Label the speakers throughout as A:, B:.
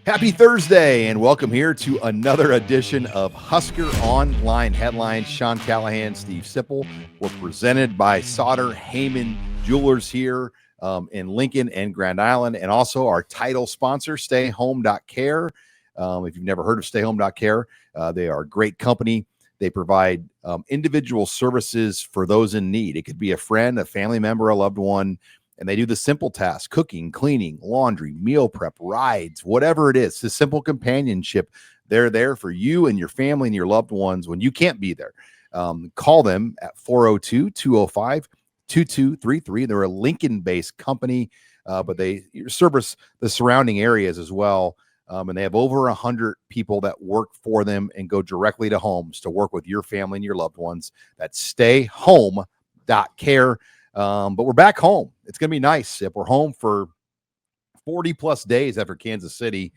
A: Happy Thursday, and welcome here to another edition of Husker Online Headlines. Sean Callahan, Steve Sipple. We're presented by Sartor Hamann Jewelers here in Lincoln and Grand Island, and also our title sponsor, StayHome.Care. If you've never heard of StayHome.Care, they are a great company. They provide individual services for those in need. It could be a friend, a family member, a loved one. And they do the simple tasks: cooking, cleaning, laundry, meal prep, rides, whatever it is. The simple companionship. They're there for you and your family and your loved ones when you can't be there. Call them at 402-205-2233. They're a Lincoln-based company, but they service the surrounding areas as well. And they have over 100 people that work for them and go directly to homes to work with your family and your loved ones. That's StayHome.Care. But we're back home. It's going to be nice, Sip. We're home for 40 plus days after Kansas City.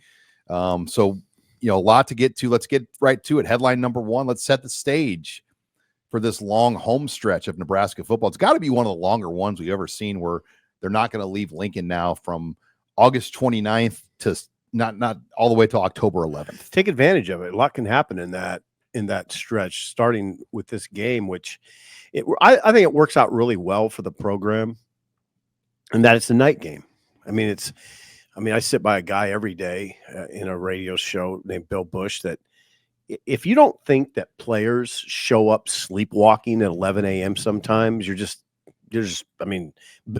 A: So, a lot to get to. Let's get right to it. Headline number one, let's set the stage for this long home stretch of Nebraska football. It's got to be one of the longer ones we've ever seen, where they're not going to leave Lincoln now from August 29th to not all the way to October 11th.
B: Take advantage of it. A lot can happen in that stretch, starting with this game, which I think it works out really well for the program, and that it's a night game. I sit by a guy every day in a radio show named Bill Bush, that if you don't think that players show up sleepwalking at 11 a.m. sometimes,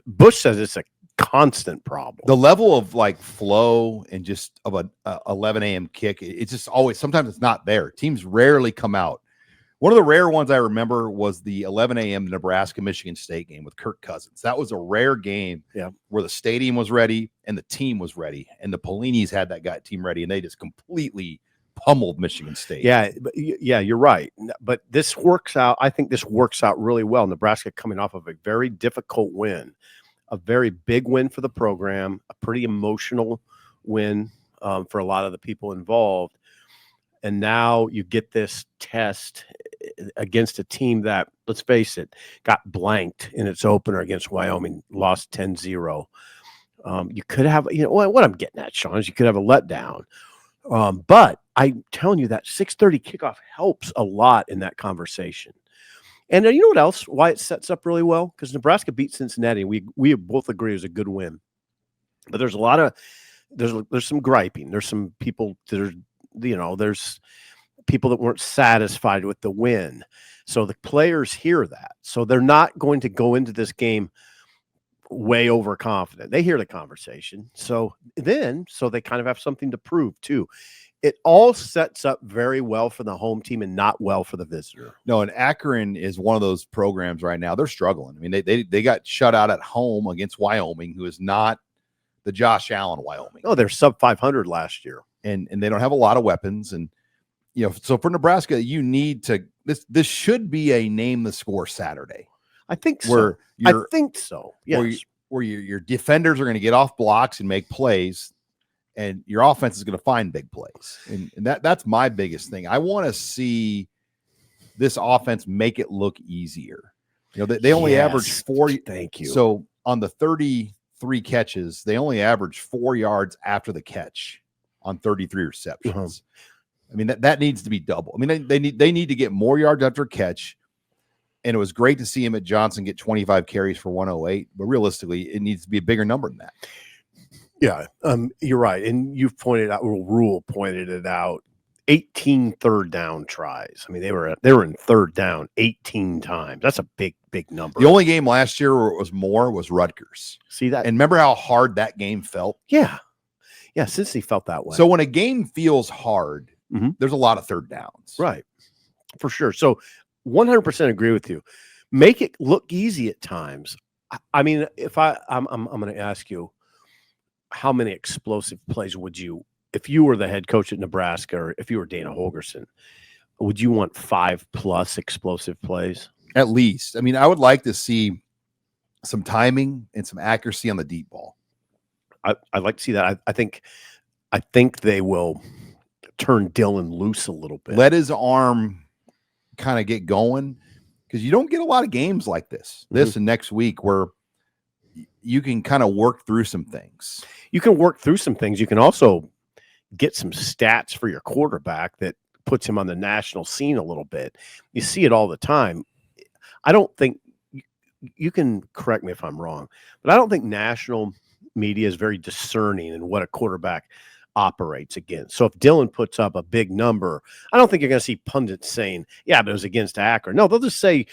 B: Bush says it's a constant problem.
A: The level of flow and just of a 11 a.m. kick, it's just always, sometimes it's not there. Teams rarely come out. One of the rare ones I remember was the 11 a.m. Nebraska-Michigan State game with Kirk Cousins. That was a rare game where the stadium was ready and the team was ready, and the Pellinis had that team ready, and they just completely pummeled Michigan State.
B: Yeah, you're right. But this works out. I think this works out really well. Nebraska coming off of a very difficult win, a very big win for the program, a pretty emotional win for a lot of the people involved. And now you get this test against a team that, let's face it, got blanked in its opener against Wyoming, lost 10-0. You could have, what I'm getting at, Sean, is you could have a letdown. But I'm telling you, that 6:30 kickoff helps a lot in that conversation. And you know what else, why it sets up really well? Because Nebraska beat Cincinnati. We both agree it was a good win. But there's a lot of there's some griping. There's some people that are, there's people that weren't satisfied with the win. So the players hear that. So they're not going to go into this game way overconfident. They hear the conversation. So they kind of have something to prove too. It all sets up very well for the home team and not well for the visitor.
A: No, and Akron is one of those programs right now. They're struggling. I mean, they got shut out at home against Wyoming, who is not the Josh Allen Wyoming.
B: Oh, they're sub 500 last year.
A: And they don't have a lot of weapons. And, so for Nebraska, you need to, this should be a name the score Saturday.
B: I think so. I think so. Yes.
A: Where your defenders are going to get off blocks and make plays, and your offense is going to find big plays. And that's my biggest thing. I want to see this offense make it look easier. They only average 4.
B: Thank you.
A: So on the 33 catches, they only average 4 yards after the catch on 33 receptions.
B: Uh-huh.
A: I mean, that needs to be double. I mean, they need to get more yards after catch. And it was great to see him at Johnson get 25 carries for 108, but realistically, it needs to be a bigger number than that.
B: Yeah, you're right. And you've pointed out, Rule pointed it out, 18 third down tries. I mean, they were in third down 18 times. That's a big number.
A: The only game last year where it was more was Rutgers.
B: See that?
A: And remember how hard that game felt?
B: Yeah. Yeah, since he felt that way.
A: So when a game feels hard, there's a lot of third downs.
B: Right. For sure. So 100% agree with you. Make it look easy at times. I mean, if I'm going to ask you, how many explosive plays would you, if you were the head coach at Nebraska, or if you were Dana Holgerson, would you want 5+ explosive plays?
A: At least. I mean, I would like to see some timing and some accuracy on the deep ball.
B: I'd like to see that. I think they will turn Dylan loose a little bit.
A: Let his arm kind of get going, because you don't get a lot of games like this and next week where you can kind of work through some things.
B: You can work through some things. You can also get some stats for your quarterback that puts him on the national scene a little bit. You see it all the time. I don't think you can correct me if I'm wrong, but I don't think national media is very discerning in what a quarterback operates against. So if Dylan puts up a big number, I don't think you're going to see pundits saying, yeah, but it was against Akron. No, they'll just say,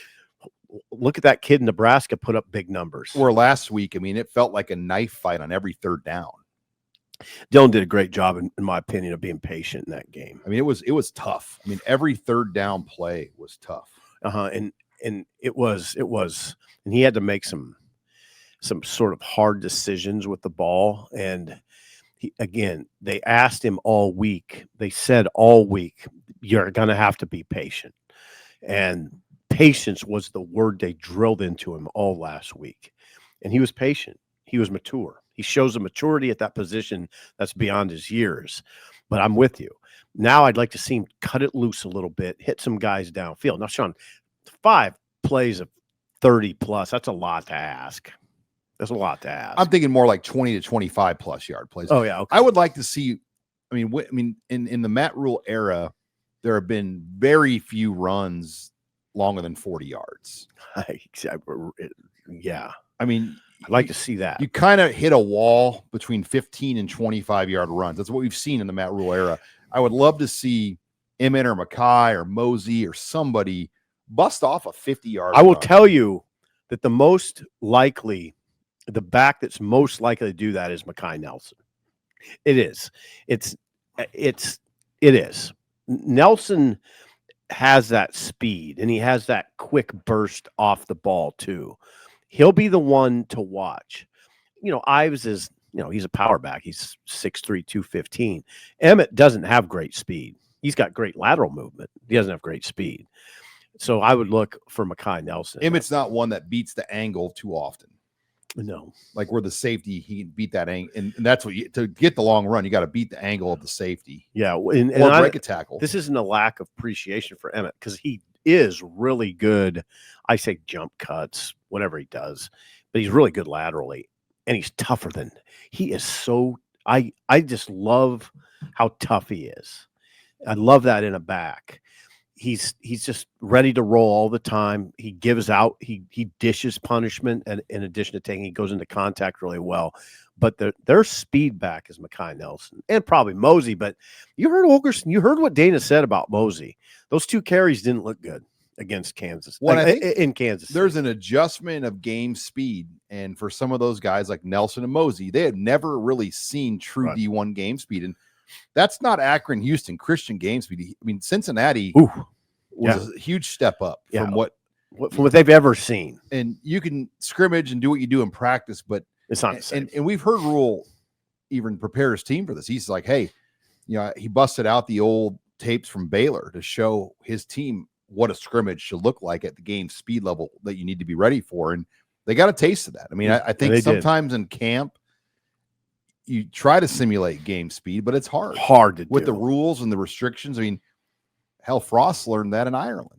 B: look at that kid in Nebraska put up big numbers.
A: Or last week, I mean, it felt like a knife fight on every third down.
B: Dylan did a great job, in my opinion, of being patient in that game.
A: I mean, it was tough. I mean, every third down play was tough.
B: And it was, and he had to make some sort of hard decisions with the ball. And they asked him all week. They said all week, you're going to have to be patient. And patience was the word they drilled into him all last week. And he was patient. He was mature. He shows a maturity at that position that's beyond his years. But I'm with you. Now I'd like to see him cut it loose a little bit, hit some guys downfield. Now, Sean, 5 plays of 30 plus, that's a lot to ask. That's a lot to ask.
A: I'm thinking more like 20 to 25 plus yard plays.
B: Oh, yeah. Okay.
A: I would like to see, I mean, in the Matt Rule era, there have been very few runs longer than 40 yards.
B: Yeah.
A: I mean,
B: I'd like to see that.
A: You kind of hit a wall between 15 and 25-yard runs. That's what we've seen in the Matt Rule era. I would love to see Emmett or Mackay or Mosey or somebody bust off a 50-yard
B: I will tell you that the back that's most likely to do that is Mackay Nelson. It is. It is. Nelson has that speed, and he has that quick burst off the ball too. He'll be the one to watch. Ives is, he's a power back. He's 6'3", 215. Emmett doesn't have great speed. He's got great lateral movement. He doesn't have great speed. So I would look for Mackay Nelson.
A: Emmett's not one that beats the angle too often.
B: No.
A: Like where the safety, he can beat that angle. And that's what to get the long run, you got to beat the angle of the safety.
B: Yeah.
A: Or break a tackle.
B: This isn't a lack of appreciation for Emmett because he is really good. I say jump cuts, whatever he does, but he's really good laterally, and he's tougher than he is. So I just love how tough he is. I love that in a back. He's just ready to roll all the time. He gives out. He dishes punishment, and in addition to taking, he goes into contact really well. But their speed back is Mackay Nelson and probably Mosey. But you heard Olgerson. You heard what Dana said about Mosey. Those 2 carries didn't look good against Kansas.
A: Well, I think
B: in Kansas,
A: there's an adjustment of game speed, and for some of those guys like Nelson and Mosey, they had never really seen true D1 game speed, and that's not Akron, Houston, Christian game speed. I mean, Cincinnati was a huge step up from what
B: they've ever seen.
A: And you can scrimmage and do what you do in practice, but
B: it's not the same.
A: And we've heard Rule even prepare his team for this. He's like, hey, he busted out the old tapes from Baylor to show his team what a scrimmage should look like at the game speed level that you need to be ready for. And they got a taste of that. I mean, I think sometimes in camp, you try to simulate game speed, but it's hard
B: to
A: with
B: do.
A: The rules and the restrictions. I mean, hell, Frost learned that in Ireland.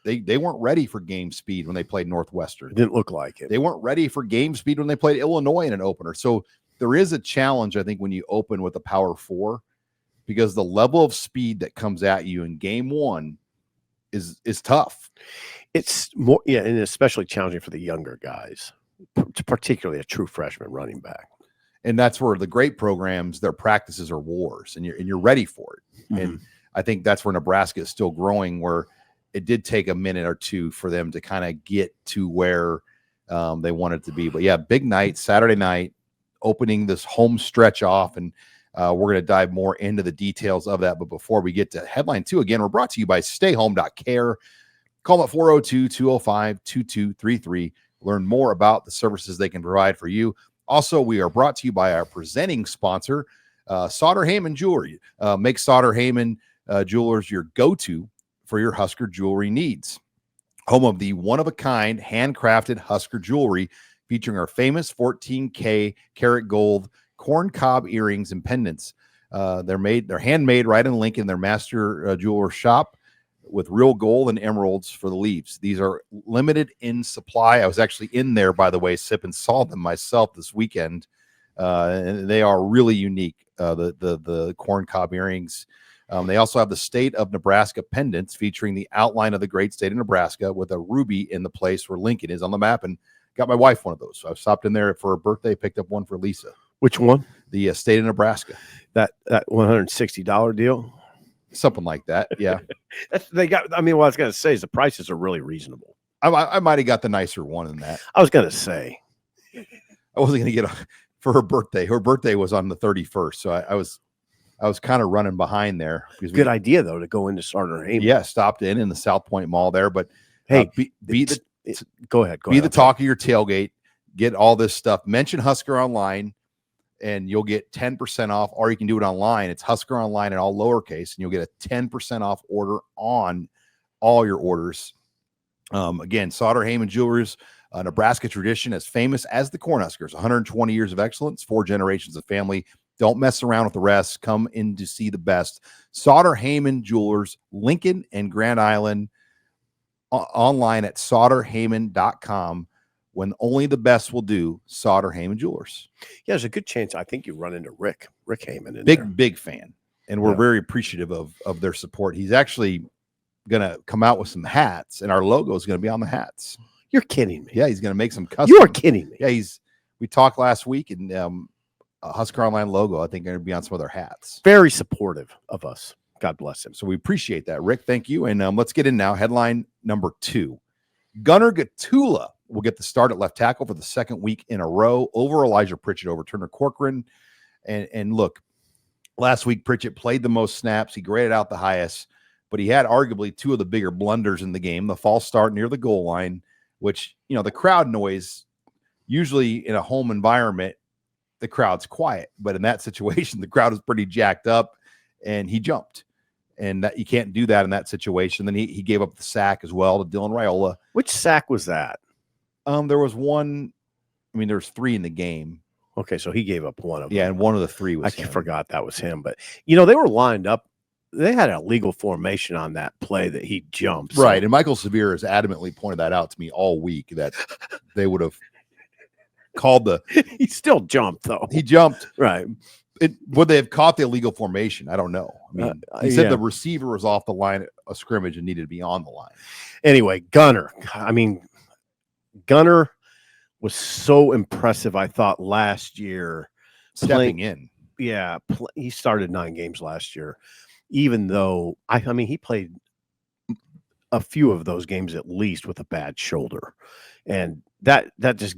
A: They weren't ready for game speed when they played Northwestern.
B: It didn't look like it.
A: They weren't ready for game speed when they played Illinois in an opener. So there is a challenge, I think, when you open with a Power 4, because the level of speed that comes at you in game 1 is tough.
B: It's more, and especially challenging for the younger guys, particularly a true freshman running back.
A: And that's where the great programs, their practices are wars, and you're ready for it. Mm-hmm. And I think that's where Nebraska is still growing, where it did take a minute or two for them to kind of get to where they wanted to be. But yeah, big night, Saturday night, opening this home stretch off, and we're going to dive more into the details of that. But before we get to headline 2, again, we're brought to you by StayHome.Care. Call them at 402-205-2233. Learn more about the services they can provide for you. Also, we are brought to you by our presenting sponsor, Sartor Hamann Jewelry. Make Sartor Hamann Jewelers your go-to for your Husker jewelry needs. Home of the one-of-a-kind handcrafted Husker jewelry featuring our famous 14K karat gold corn cob earrings and pendants. They're handmade right in Lincoln, their master jeweler shop, with real gold and emeralds for the leaves. These are limited in supply. I was actually in there, by the way, and saw them myself this weekend. And they are really unique. the corn cob earrings. They also have the state of Nebraska pendants featuring the outline of the great state of Nebraska with a ruby in the place where Lincoln is on the map, and got my wife one of those. So I stopped in there for her birthday, picked up one for Lisa.
B: Which one?
A: The state of Nebraska.
B: That $160 deal?
A: Something like that. Yeah.
B: What I was going to say is the prices are really reasonable.
A: I might have got the nicer one than that.
B: I was going to say.
A: I wasn't going to get for her birthday. Her birthday was on the 31st. So I was kind of running behind there.
B: Good idea, though, to go into Sartor Hamann.
A: Yeah, stopped in the South Point Mall there. But
B: hey,
A: go ahead. Be the talk of your tailgate. Get all this stuff. Mention Husker Online, and you'll get 10% off. Or you can do it online. It's Husker Online in all lowercase, and you'll get a 10% off order on all your orders. Again, Sartor Hamann Jewelers, Nebraska tradition, as famous as the Cornhuskers. 120 years of excellence, 4 generations of family. Don't mess around with the rest. Come in to see the best. Sartor Hamann Jewelers, Lincoln and Grand Island, online at SartorHamann.com. When only the best will do, Sartor Hamann Jewelers.
B: Yeah, there's a good chance I think you run into Rick Hamann.
A: Big fan. And we're very appreciative of their support. He's actually going to come out with some hats, and our logo is going to be on the hats.
B: You're kidding me.
A: Yeah, he's going to make some custom.
B: You are kidding me.
A: Yeah, we talked last week, and Husker Online logo, I think, going to be on some of their hats.
B: Very supportive of us. God bless him.
A: So we appreciate that, Rick. Thank you. And let's get in now. Headline number 2. Gunnar Gottula will get the start at left tackle for the second week in a row over Elijah Pritchett, over Turner Corcoran. And look, last week Pritchett played the most snaps. He graded out the highest, but he had arguably 2 of the bigger blunders in the game. The false start near the goal line, which, the crowd noise, usually in a home environment, the crowd's quiet. But in that situation, the crowd was pretty jacked up, and he jumped. And that you can't do that in that situation. Then he gave up the sack as well to Dylan Raiola.
B: Which sack was that?
A: There was one. There's 3 in the game.
B: Okay, so he gave up one of them.
A: Yeah, and one of the 3 was
B: I forgot that was him. But, they were lined up. They had a legal formation on that play that he jumped. So.
A: Right, and Michael Severe has adamantly pointed that out to me all week, that they would have called
B: He still jumped, though.
A: He jumped.
B: Right.
A: Would they have caught the illegal formation? I don't know. He said the receiver was off the line of scrimmage and needed to be on the line.
B: Anyway, Gunnar. Gunnar was so impressive, I thought, last year.
A: Stepping in.
B: Yeah, he started 9 games last year, even though, he played a few of those games at least with a bad shoulder. And that just,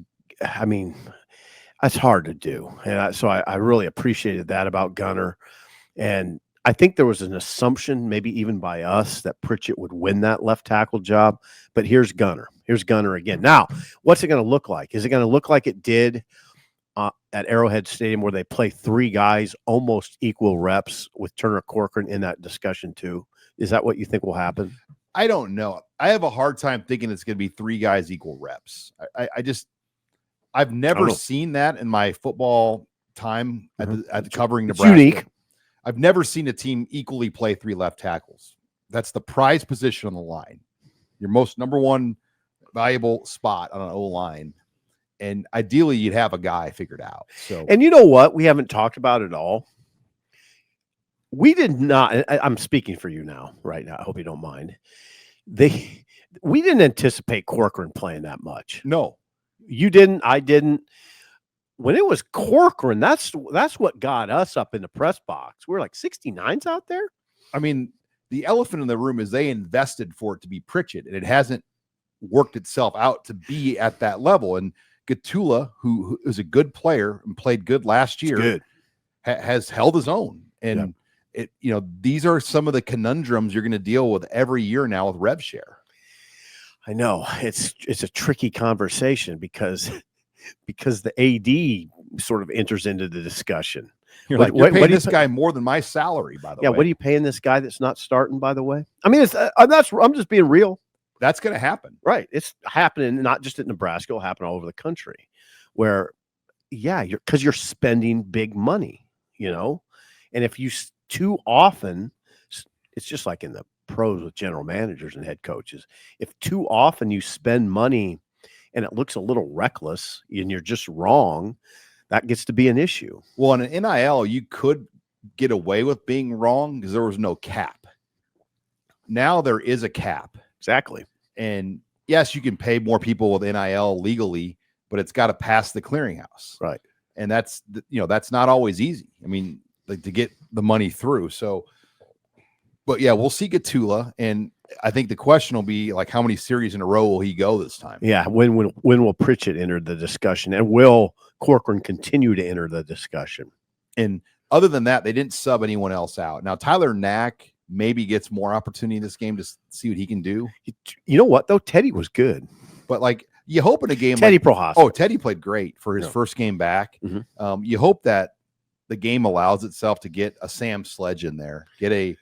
B: that's hard to do. And so I really appreciated that about Gunnar. And I think there was an assumption, maybe even by us, that Pritchett would win that left tackle job. But here's Gunnar. Here's Gunnar again. Now, what's it going to look like? Is it going to look like it did at Arrowhead Stadium, where they play 3 guys almost equal reps with Turner Corcoran in that discussion too? Is that what you think will happen?
A: I don't know. I have a hard time thinking it's going to be 3 guys equal reps. I've never seen that in my football time at covering Nebraska.
B: Unique.
A: I've never seen a team equally play 3 left tackles. That's the prize position on the line. Your most number 1 valuable spot on an O-line. And ideally, you'd have a guy figured out. So,
B: and you know what? We haven't talked about it all. We did not. I'm speaking for you now, right now. I hope you don't mind. We didn't anticipate Corcoran playing that much.
A: No,
B: you didn't. I didn't. When it was Corcoran, that's what got us up in the press box. We're like 69's out there.
A: The elephant in the room is they invested for it to be Pritchett, and it hasn't worked itself out to be at that level. And Gottula, who is a good player and played good last year, has held his own. And these are some of the conundrums you're going to deal with every year now with rev share.
B: I know it's a tricky conversation because the AD sort of enters into the discussion.
A: You're you're paying this guy more than my salary, by the way.
B: Yeah, what are you paying this guy that's not starting, by the way? I'm just being real.
A: That's going to happen.
B: Right. It's happening not just at Nebraska, it'll happen all over the country where, because you're spending big money, and if you too often, it's just like in the pros with general managers and head coaches. If too often you spend money and it looks a little reckless and you're just wrong, that gets to be an issue.
A: Well, in an NIL, you could get away with being wrong because there was no cap. Now there is a cap.
B: Exactly.
A: And yes, you can pay more people with NIL legally, but it's got to pass the clearinghouse.
B: Right.
A: And that's not always easy. I mean, like to get the money through. So, but yeah, we'll see Gottula. And I think the question will be like, how many series in a row will he go this time?
B: Yeah. When will Pritchett enter the discussion, and will Corcoran continue to enter the discussion?
A: And other than that, they didn't sub anyone else out. Now, Tyler Knack maybe gets more opportunity in this game to see what he can do.
B: You know what, though? Teddy was good.
A: But like, you hope in a game
B: Teddy
A: like,
B: Prohaska.
A: Oh, Teddy played great for his first game back.
B: Mm-hmm.
A: You hope that the game allows itself to get a Sam Sledge in there, get a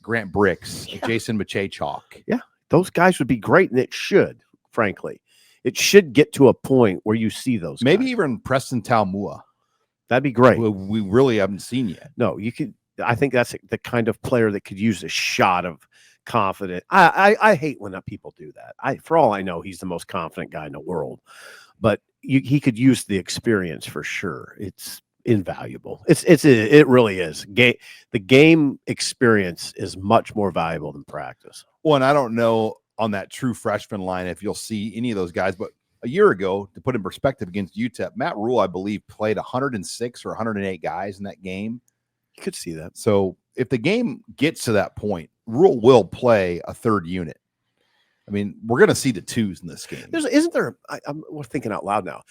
A: Grant Bricks, a Jason Mache-Chalk.
B: Yeah, those guys would be great, and it should, frankly. It should get to a point where you see those
A: Maybe
B: guys.
A: even Preston Taumua.
B: That'd be great.
A: We really haven't seen yet.
B: No, you could. I think that's the kind of player that could use a shot of confidence. I hate when people do that. For all I know, he's the most confident guy in the world, but he could use the experience for sure. It's invaluable. It really is. The game experience is much more valuable than practice.
A: Well, and I don't know on that true freshman line if you'll see any of those guys, but a year ago, to put in perspective against UTEP, Matt Rule, I believe, played 106 or 108 guys in that game.
B: You could see that.
A: So if the game gets to that point, Rule will play a third unit. I mean, we're going to see the twos in this game.
B: Isn't there? We're thinking out loud now.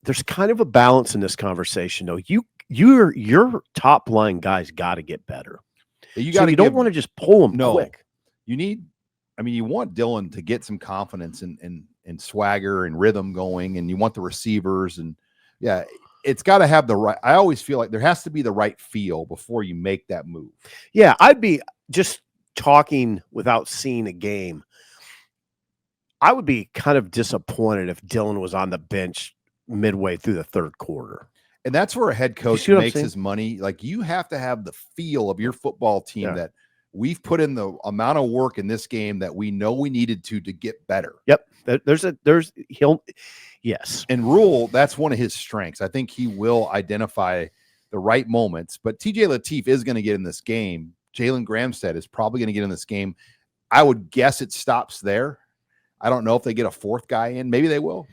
B: There's kind of a balance in this conversation, though. Your top line guys got to get better.
A: You
B: don't want to just pull them quick.
A: You want Dylan to get some confidence and swagger and rhythm going, and you want the receivers, and it's got to have the right. I always feel like there has to be the right feel before you make that move.
B: Yeah, I'd be just talking without seeing a game. I would be kind of disappointed if Dylan was on the bench midway through the third quarter.
A: And that's where a head coach makes his money. Like, you have to have the feel of your football team that we've put in the amount of work in this game that we know we needed to get better.
B: Yep. Yes.
A: And Rule, that's one of his strengths. I think he will identify the right moments, but TJ Lateef is going to get in this game. Jalen Gramstead is probably going to get in this game. I would guess it stops there. I don't know if they get a fourth guy in. Maybe they will.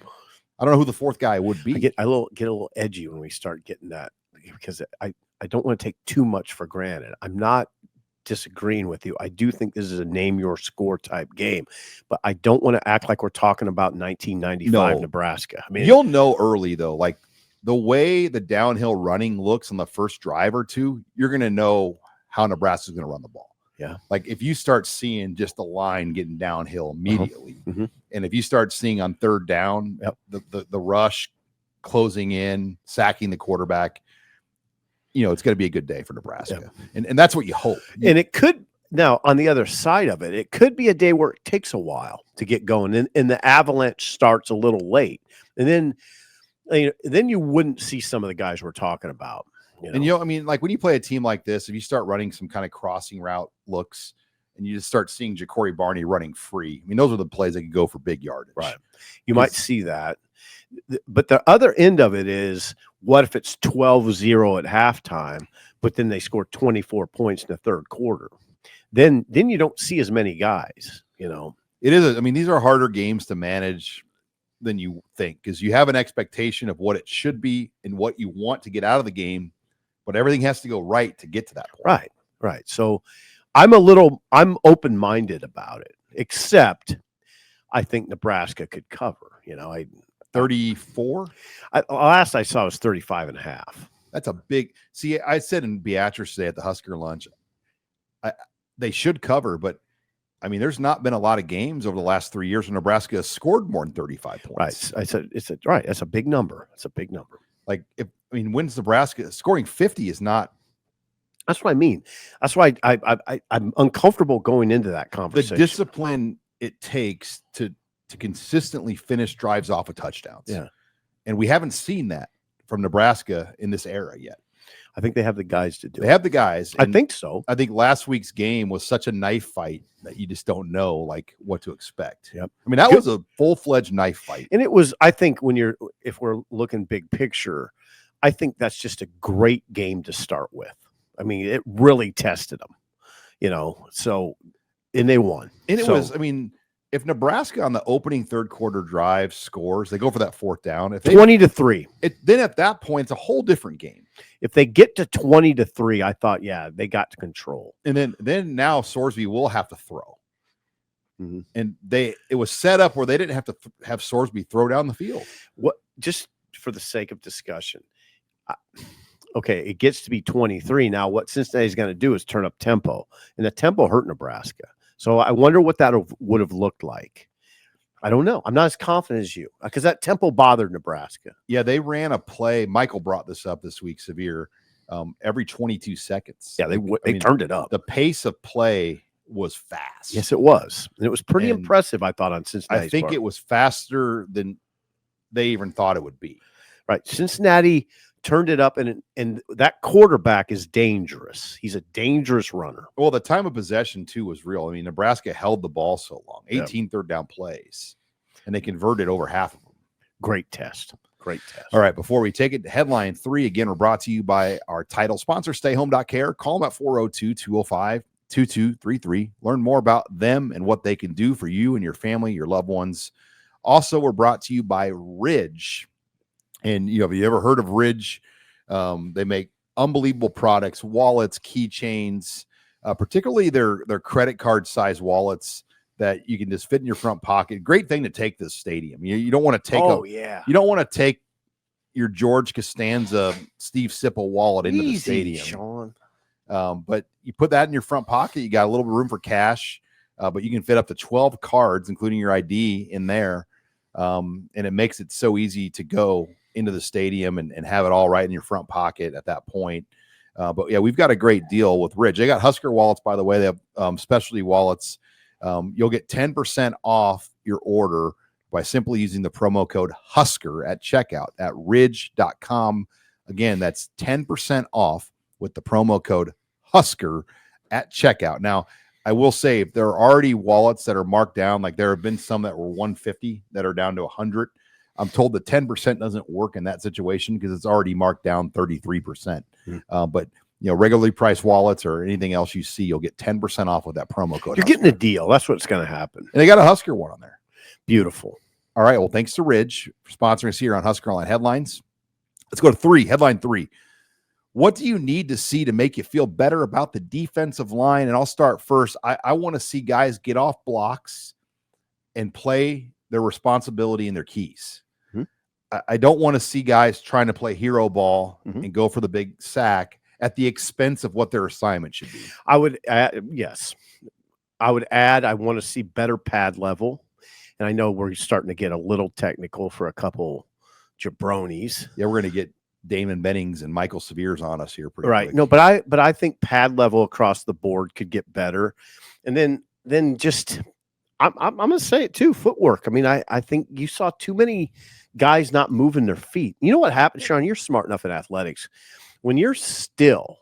A: I don't know who the fourth guy would be.
B: I get a little edgy when we start getting that, because I don't want to take too much for granted. I'm not disagreeing with you. I do think this is a name your score type game, but I don't want to act like we're talking about 1995 Nebraska. I mean,
A: you'll know early though, like the way the downhill running looks on the first drive or two, you're going to know how Nebraska's going to run the ball.
B: Yeah.
A: Like if you start seeing just the line getting downhill immediately, and if you start seeing on third down, the rush closing in, sacking the quarterback, it's going to be a good day for Nebraska. Yeah. And that's what you hope.
B: And it could, now on the other side of it, it could be a day where it takes a while to get going, and the avalanche starts a little late. And then you wouldn't see some of the guys we're talking about.
A: And like when you play a team like this, if you start running some kind of crossing route looks and you just start seeing Ja'Cory Barney running free, those are the plays that could go for big yardage.
B: Right. You might see that. But the other end of it is, what if it's 12-0 at halftime, but then they score 24 points in the third quarter? Then you don't see as many guys,
A: It is. These are harder games to manage than you think, because you have an expectation of what it should be and what you want to get out of the game, but everything has to go right to get to that point.
B: Right. So I'm open-minded about it, except I think Nebraska could cover,
A: 34.
B: Last I saw was 35.5.
A: That's a big, see, I said in Beatrice today at the Husker lunch, they should cover, but there's not been a lot of games over the last 3 years when Nebraska has scored more than 35 points.
B: Right. I said right. That's a big number. That's a big number.
A: Like, when's Nebraska scoring 50 is not.
B: That's what I mean. That's why I'm uncomfortable going into that conversation.
A: The discipline it takes to consistently finish drives off of touchdowns.
B: Yeah.
A: And we haven't seen that from Nebraska in this era yet.
B: I think they have the guys to do
A: They
B: it.
A: have the guys.
B: I think so.
A: I think last week's game was such a knife fight that you just don't know like what to expect.
B: Yep.
A: I mean, that was a full-fledged knife fight.
B: And it was, I think if we're looking big picture, I think that's just a great game to start with. I mean, it really tested them, so, and they won.
A: And it was, I mean, if Nebraska on the opening third quarter drive scores, they go for that fourth down. If
B: 20-3.
A: Then at that point, it's a whole different game.
B: If they get to 20-3, I thought, yeah, they got to control.
A: And then now Sorsby will have to throw.
B: Mm-hmm.
A: And it was set up where they didn't have to have Sorsby throw down the field.
B: What, just for the sake of discussion, okay, it gets to be 23. Now, what Cincinnati's going to do is turn up tempo, and the tempo hurt Nebraska. So I wonder what that would have looked like. I don't know. I'm not as confident as you because that tempo bothered Nebraska.
A: Yeah, they ran a play. Michael brought this up this week, Severe, every 22 seconds.
B: Yeah, they turned it up.
A: The pace of play was fast.
B: Yes, it was. And it was pretty impressive, I thought, on Cincinnati.
A: I think it was faster than they even thought it would be.
B: Right. Cincinnati turned it up, and that quarterback is dangerous. He's a dangerous runner.
A: Well, the time of possession, too, was real. I mean, Nebraska held the ball so long, 18 third down plays, and they converted over half of them.
B: Great test.
A: All right, before we take it, headline 3, again, we're brought to you by our title sponsor, StayHome.Care. Call them at 402-205-2233. Learn more about them and what they can do for you and your family, your loved ones. Also, we're brought to you by Ridge. And, have you ever heard of Ridge? They make unbelievable products, wallets, keychains, particularly their credit card size wallets that you can just fit in your front pocket. Great thing to take this stadium. You don't want to take you don't want to take your George Costanza, Steve Sipple wallet into the stadium.
B: Sean.
A: But you put that in your front pocket, you got a little bit of room for cash, but you can fit up to 12 cards, including your ID in there. And it makes it so easy to go into the stadium and have it all right in your front pocket at that point. But yeah, we've got a great deal with Ridge. They got Husker wallets, by the way. They have specialty wallets. You'll get 10% off your order by simply using the promo code Husker at checkout at ridge.com. Again, that's 10% off with the promo code Husker at checkout. Now, I will say, if there are already wallets that are marked down, like there have been some that were 150 that are down to 100. I'm told that 10% doesn't work in that situation because it's already marked down 33%. But regularly priced wallets or anything else you see, you'll get 10% off with that promo code.
B: You're getting a deal. That's what's going to happen.
A: And they got a Husker one on there.
B: Beautiful.
A: All right. Well, thanks to Ridge for sponsoring us here on Husker Online Headlines. Let's go to 3. Headline 3. What do you need to see to make you feel better about the defensive line? And I'll start first. I want to see guys get off blocks and play their responsibility and their keys. I don't want to see guys trying to play hero ball and go for the big sack at the expense of what their assignment should be.
B: I would add, yes. I would add, I want to see better pad level. And I know we're starting to get a little technical for a couple jabronis.
A: Yeah, we're going to get Damon Bennings and Michael Severe's on us here.
B: Right.
A: Quick.
B: No, but I think pad level across the board could get better. And then just, I'm going to say it too, footwork. I mean, I think you saw too many guys not moving their feet. You know what happens, Sean? You're smart enough in athletics. When you're still,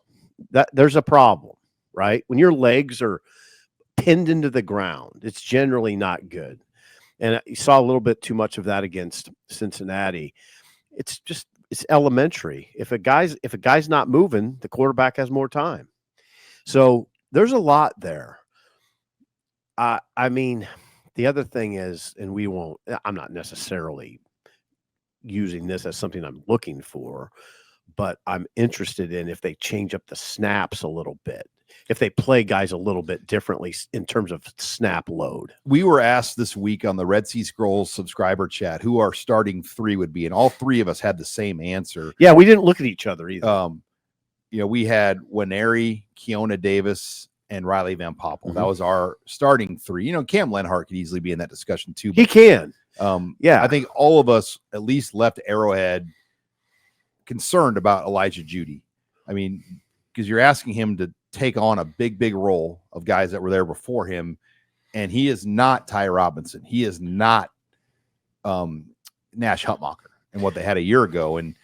B: there's a problem, right? When your legs are pinned into the ground, it's generally not good. And you saw a little bit too much of that against Cincinnati. It's elementary. If a guy's not moving, the quarterback has more time. So there's a lot there. I mean, the other thing is, and I'm not necessarily using this as something I'm looking for, but I'm interested in if they change up the snaps a little bit, if they play guys a little bit differently in terms of snap load. We were asked this week on the Red Sea Scrolls subscriber chat who our starting 3 would be, and all 3 of us had the same answer. Yeah, we didn't look at each other either. We had Winery, Keona Davis, and Riley Van Poppel. That was our starting 3. Cam Lenhart could easily be in that discussion too. He can. I think all of us at least left Arrowhead concerned about Elijah Judy. I mean, because you're asking him to take on a big role of guys that were there before him, and he is not Ty Robinson. He is not Nash Hutmacher and what they had a year ago. And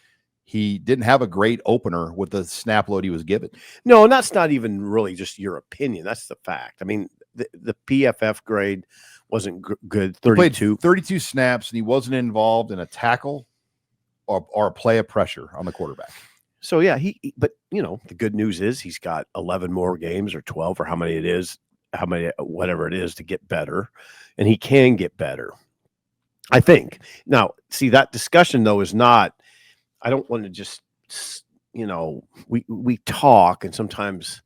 A: he didn't have a great opener with the snap load he was given.
B: No, and that's not even really just your opinion. That's the fact. I mean, the PFF grade wasn't good. 32.
A: He played 32 snaps, and he wasn't involved in a tackle or a play of pressure on the quarterback.
B: So, yeah, but, the good news is he's got 11 more games or 12 or whatever it is to get better, and he can get better, I think. Now, see, that discussion, though, is not – I don't want to just we talk, and sometimes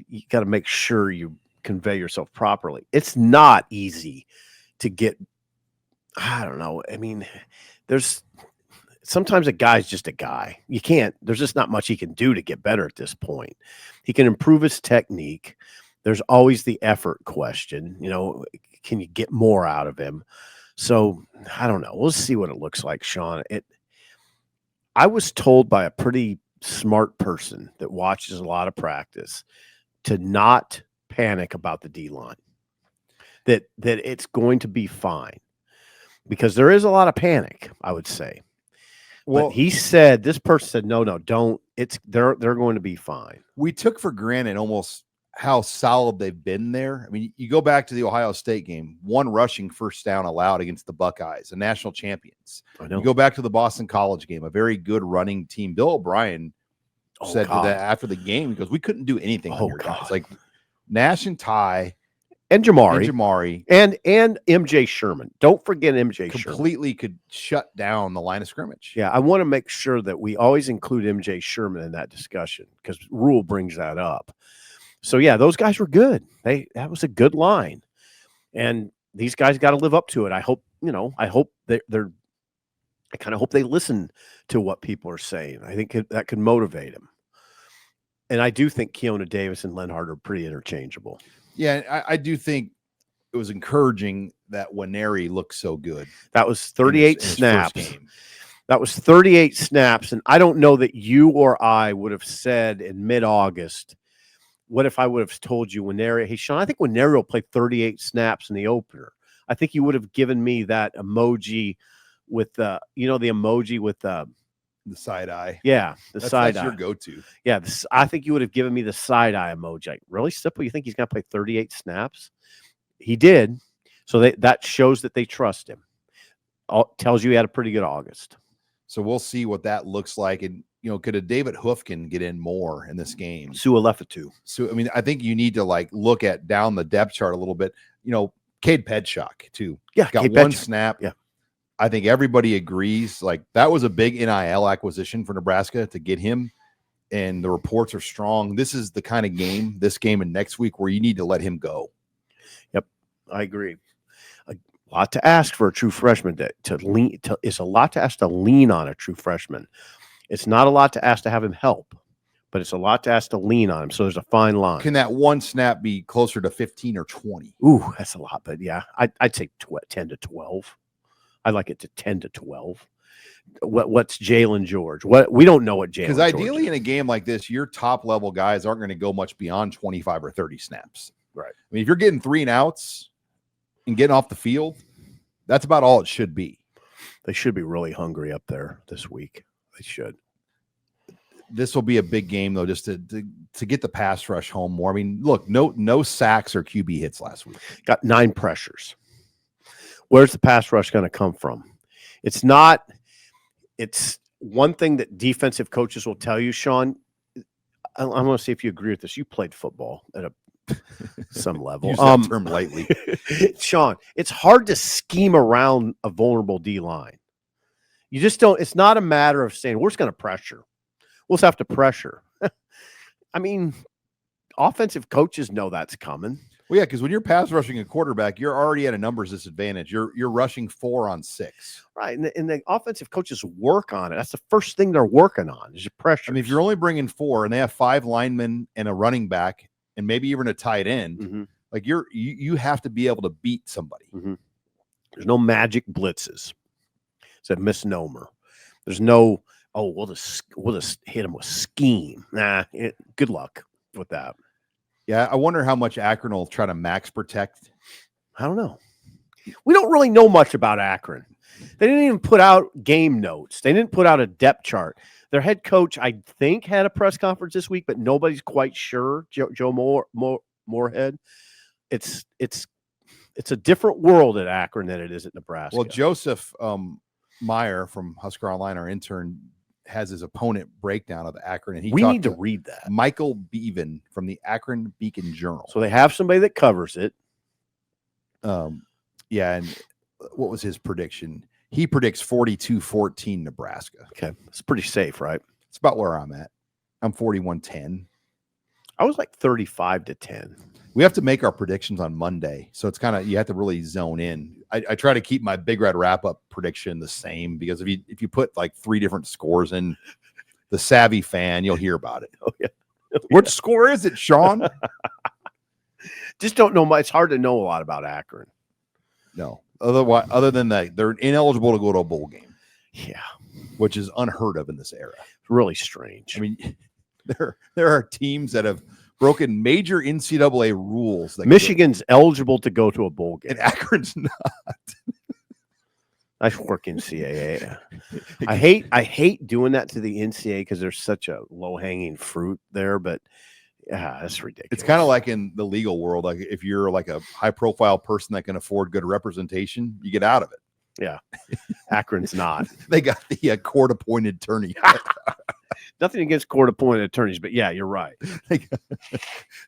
B: you got to make sure you convey yourself properly. It's not easy to get – I don't know. I mean, sometimes a guy's just a guy. You can't – there's just not much he can do to get better at this point. He can improve his technique. There's always the effort question. Can you get more out of him? So, I don't know. We'll see what it looks like, Sean. I was told by a pretty smart person that watches a lot of practice to not panic about the D-line, that it's going to be fine, because there is a lot of panic, I would say. Well, but he said, this person said, no, don't. They're going to be fine.
A: We took for granted almost how solid they've been there. I mean, you go back to the Ohio State game, 1 rushing first down allowed against the Buckeyes, the national champions.
B: I know.
A: You go back to the Boston College game, a very good running team. Bill O'Brien said that after the game, because we couldn't do anything on your guys. Like Nash and Ty
B: and Jamari and MJ Sherman. Don't forget MJ Sherman.
A: Completely could shut down the line of scrimmage.
B: Yeah, I want to make sure that we always include MJ Sherman in that discussion, because Rule brings that up. So, yeah, those guys were good. That was a good line. And these guys got to live up to it. I hope, I kind of hope they listen to what people are saying. I think that could motivate them. And I do think Keona Davis and Lenhart are pretty interchangeable.
A: Yeah, I do think it was encouraging that Nwaneri looked so good.
B: That was 38 snaps. That was 38 snaps. And I don't know that you or I would have said in mid-August, what if I would have told you Nwaneri, hey, Sean, I think Nwaneri will play 38 snaps in the opener. I think you would have given me that emoji with the emoji with the
A: side eye.
B: Yeah, side eye.
A: That's your go-to.
B: Yeah, I think you would have given me the side eye emoji. Like, really, Simple? You think he's going to play 38 snaps? He did. So that shows that they trust him. Tells you he had a pretty good August.
A: So we'll see what that looks like. And, could a David Hoofkin get in more in this game?
B: Su'a-Lefetu.
A: So, I mean, I think you need to look at down the depth chart a little bit. Cade Pedshock too.
B: Yeah,
A: got
B: Cade
A: one
B: Pedshock.
A: Snap.
B: Yeah.
A: I think everybody agrees. That was a big NIL acquisition for Nebraska to get him. And the reports are strong. This is the kind of game, this game and next week, where you need to let him go.
B: Yep, I agree. A lot to ask for a true freshman to lean. It's a lot to ask to lean on a true freshman. It's not a lot to ask to have him help, but it's a lot to ask to lean on him. So there's a fine line.
A: Can that one snap be closer to 15 or 20?
B: Ooh, that's a lot. But yeah, I'd say 10 to 12. I'd like it to 10 to 12. What's Jalen George? We don't know what Jalen.
A: Because ideally, in a game like this, your top level guys aren't going to go much beyond 25 or 30 snaps.
B: Right.
A: I mean, if you're getting 3 and outs and getting off the field, that's about all it should be.
B: They should be really hungry up there this week. They should.
A: This will be a big game, though, just to get the pass rush home more. I mean, look, no sacks or QB hits last week.
B: Got 9 pressures. Where's the pass rush going to come from? It's one thing that defensive coaches will tell you, Sean. I want to see if you agree with this. You played football at some level.
A: Use that term lightly.
B: Sean, it's hard to scheme around a vulnerable D-line. You just don't. It's not a matter of saying, we're just going to pressure. We'll just have to pressure. I mean, offensive coaches know that's coming.
A: Well, yeah, because when you're pass rushing a quarterback, you're already at a numbers disadvantage. You're rushing 4 on 6.
B: Right, and the offensive coaches work on it. That's the first thing they're working on is your pressure.
A: I mean, if you're only bringing 4 and they have 5 linemen and a running back and maybe even a tight end, you have to be able to beat somebody.
B: Mm-hmm. There's no magic blitzes. It's a misnomer. There's no, we'll just hit them with scheme. Nah, good luck with that.
A: Yeah, I wonder how much Akron will try to max protect.
B: I don't know. We don't really know much about Akron. They didn't even put out game notes. They didn't put out a depth chart. Their head coach, I think, had a press conference this week, but nobody's quite sure. Joe Moorhead. It's a different world at Akron than it is at Nebraska.
A: Well, Joseph Meyer from HuskerOnline, our intern, has his opponent breakdown of Akron, and
B: we need to read that.
A: Michael Beaven from the Akron Beacon Journal.
B: So they have somebody that covers it.
A: Yeah, and what was his prediction? He predicts 42-14 Nebraska.
B: Okay, it's pretty safe, right?
A: It's about where I'm at. I'm 41-10.
B: I was like 35-10.
A: We have to make our predictions on Monday, so it's kind of, you have to really zone in. I try to keep my Big Red wrap-up prediction the same, because if you put like 3 different scores in, the savvy fan, you'll hear about it.
B: Oh, yeah.
A: What score is it, Sean?
B: Just don't know much. It's hard to know a lot about Akron.
A: No. Other than that, they're ineligible to go to a bowl game.
B: Yeah.
A: Which is unheard of in this era.
B: It's really strange.
A: I mean, there are teams that have broken major NCAA rules.
B: Michigan's eligible to go to a bowl game.
A: And Akron's not.
B: Nice work, NCAA. I hate doing that to the NCAA because there's such a low-hanging fruit there, but yeah, that's ridiculous.
A: It's kind of like in the legal world. Like if you're like a high-profile person that can afford good representation, you get out of it.
B: Yeah. Akron's not.
A: They got the court-appointed attorney.
B: Nothing against court-appointed attorneys, but yeah, you're right.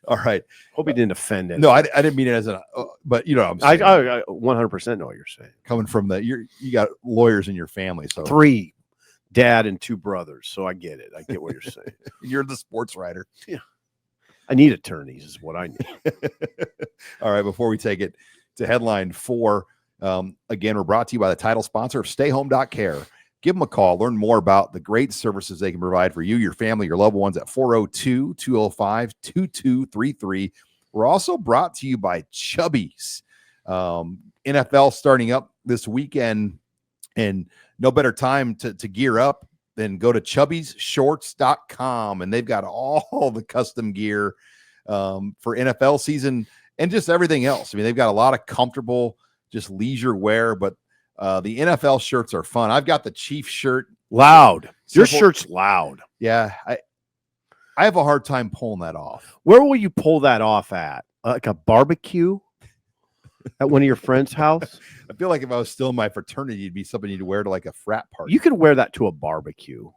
A: All right.
B: Hope he didn't offend it.
A: No, I didn't mean it as but you know what I'm saying.
B: I 100% know what you're saying.
A: Coming from you got lawyers in your family, so 3
B: dad and 2 brothers, so I get it. I get what you're saying.
A: You're the sports writer.
B: Yeah. I need attorneys is what I need.
A: All right, before we take it to headline 4, again, we're brought to you by the title sponsor of StayHome.Care. Give them a call. Learn more about the great services they can provide for you, your family, your loved ones at 402-205-2233. We're also brought to you by Chubbies. NFL starting up this weekend, and no better time to gear up than go to ChubbiesShorts.com, and they've got all the custom gear for NFL season and just everything else. I mean, they've got a lot of comfortable, just leisure wear, but the NFL shirts are fun. I've got the Chiefs shirt.
B: Loud. Your shirt's loud.
A: Yeah. I have a hard time pulling that off.
B: Where will you pull that off at? Like a barbecue at one of your friend's house?
A: I feel like if I was still in my fraternity, it'd be something you'd wear to like a frat party.
B: You could wear that to a barbecue.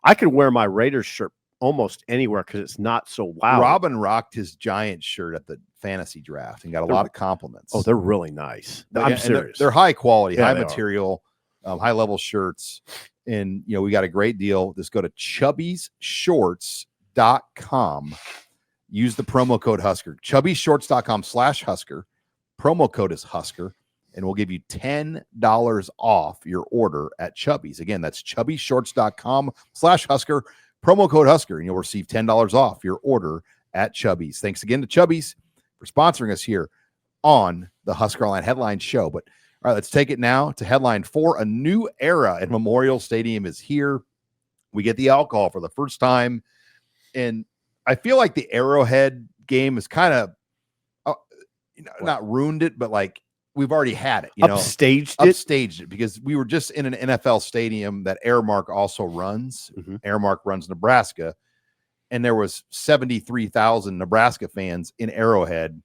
B: I could wear my Raiders shirt almost anywhere because it's not so loud.
A: Robin rocked his Giants shirt at the fantasy draft and got a lot of compliments.
B: Oh, they're really nice. I'm serious.
A: They're high quality,
B: Yeah,
A: high material, high level shirts. And, you know, we got a great deal. Just go to ChubbiesShorts.com. Use the promo code Husker. ChubbiesShorts.com/Husker. Promo code is Husker. And we'll give you $10 off your order at Chubbies. Again, that's ChubbiesShorts.com/Husker. Promo code Husker, and you'll receive $10 off your order at Chubbies. Thanks again to Chubbies for sponsoring us here on the HuskerOnline Headline Show. But all right, let's take it now to headline 4. A new era at Memorial Stadium is here. We get the alcohol for the first time, and I feel like the Arrowhead game is kind of, not ruined it, but like we've already had it. Upstaged it because we were just in an NFL stadium that Airmark also runs.
B: Mm-hmm.
A: Airmark runs Nebraska, and there was 73,000 Nebraska fans in Arrowhead,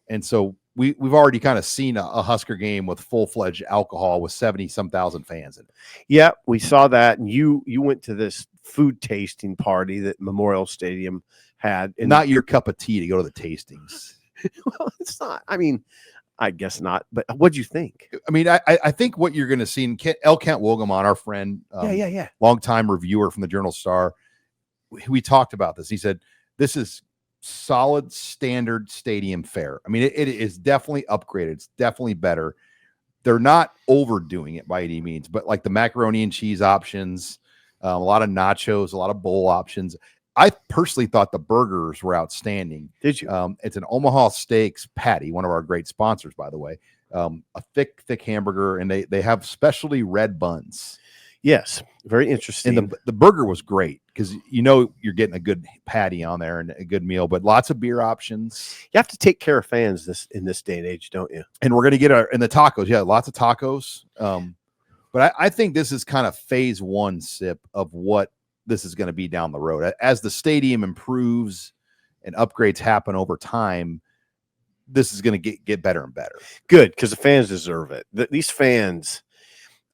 A: and so we've already kind of seen a Husker game with full-fledged alcohol with 70-some thousand fans in it.
B: Yeah, we saw that, and you went to this food tasting party that Memorial Stadium had.
A: And not your cup of tea to go to the tastings.
B: Well, it's not. I mean, I guess not. But what'd you think?
A: I mean, I think what you're going to see in Kent Wogamon, our friend, longtime reviewer from the Journal-Star, we talked about this. He said, this is solid standard stadium fare. I mean, it is definitely upgraded. It's definitely better. They're not overdoing it by any means, but like the macaroni and cheese options, a lot of nachos, a lot of bowl options. I personally thought the burgers were outstanding.
B: Did you?
A: It's an Omaha Steaks patty, one of our great sponsors, by the way. A thick hamburger, and they have specialty red buns.
B: Yes, very interesting.
A: And the burger was great because you're getting a good patty on there and a good meal, but lots of beer options.
B: You have to take care of fans in this day and age, don't you?
A: And we're going to get and the tacos. Yeah, lots of tacos. But I think this is kind of phase one sip of what this is going to be down the road. As the stadium improves and upgrades happen over time, this is going to get better and better.
B: Good, because the fans deserve it. These fans,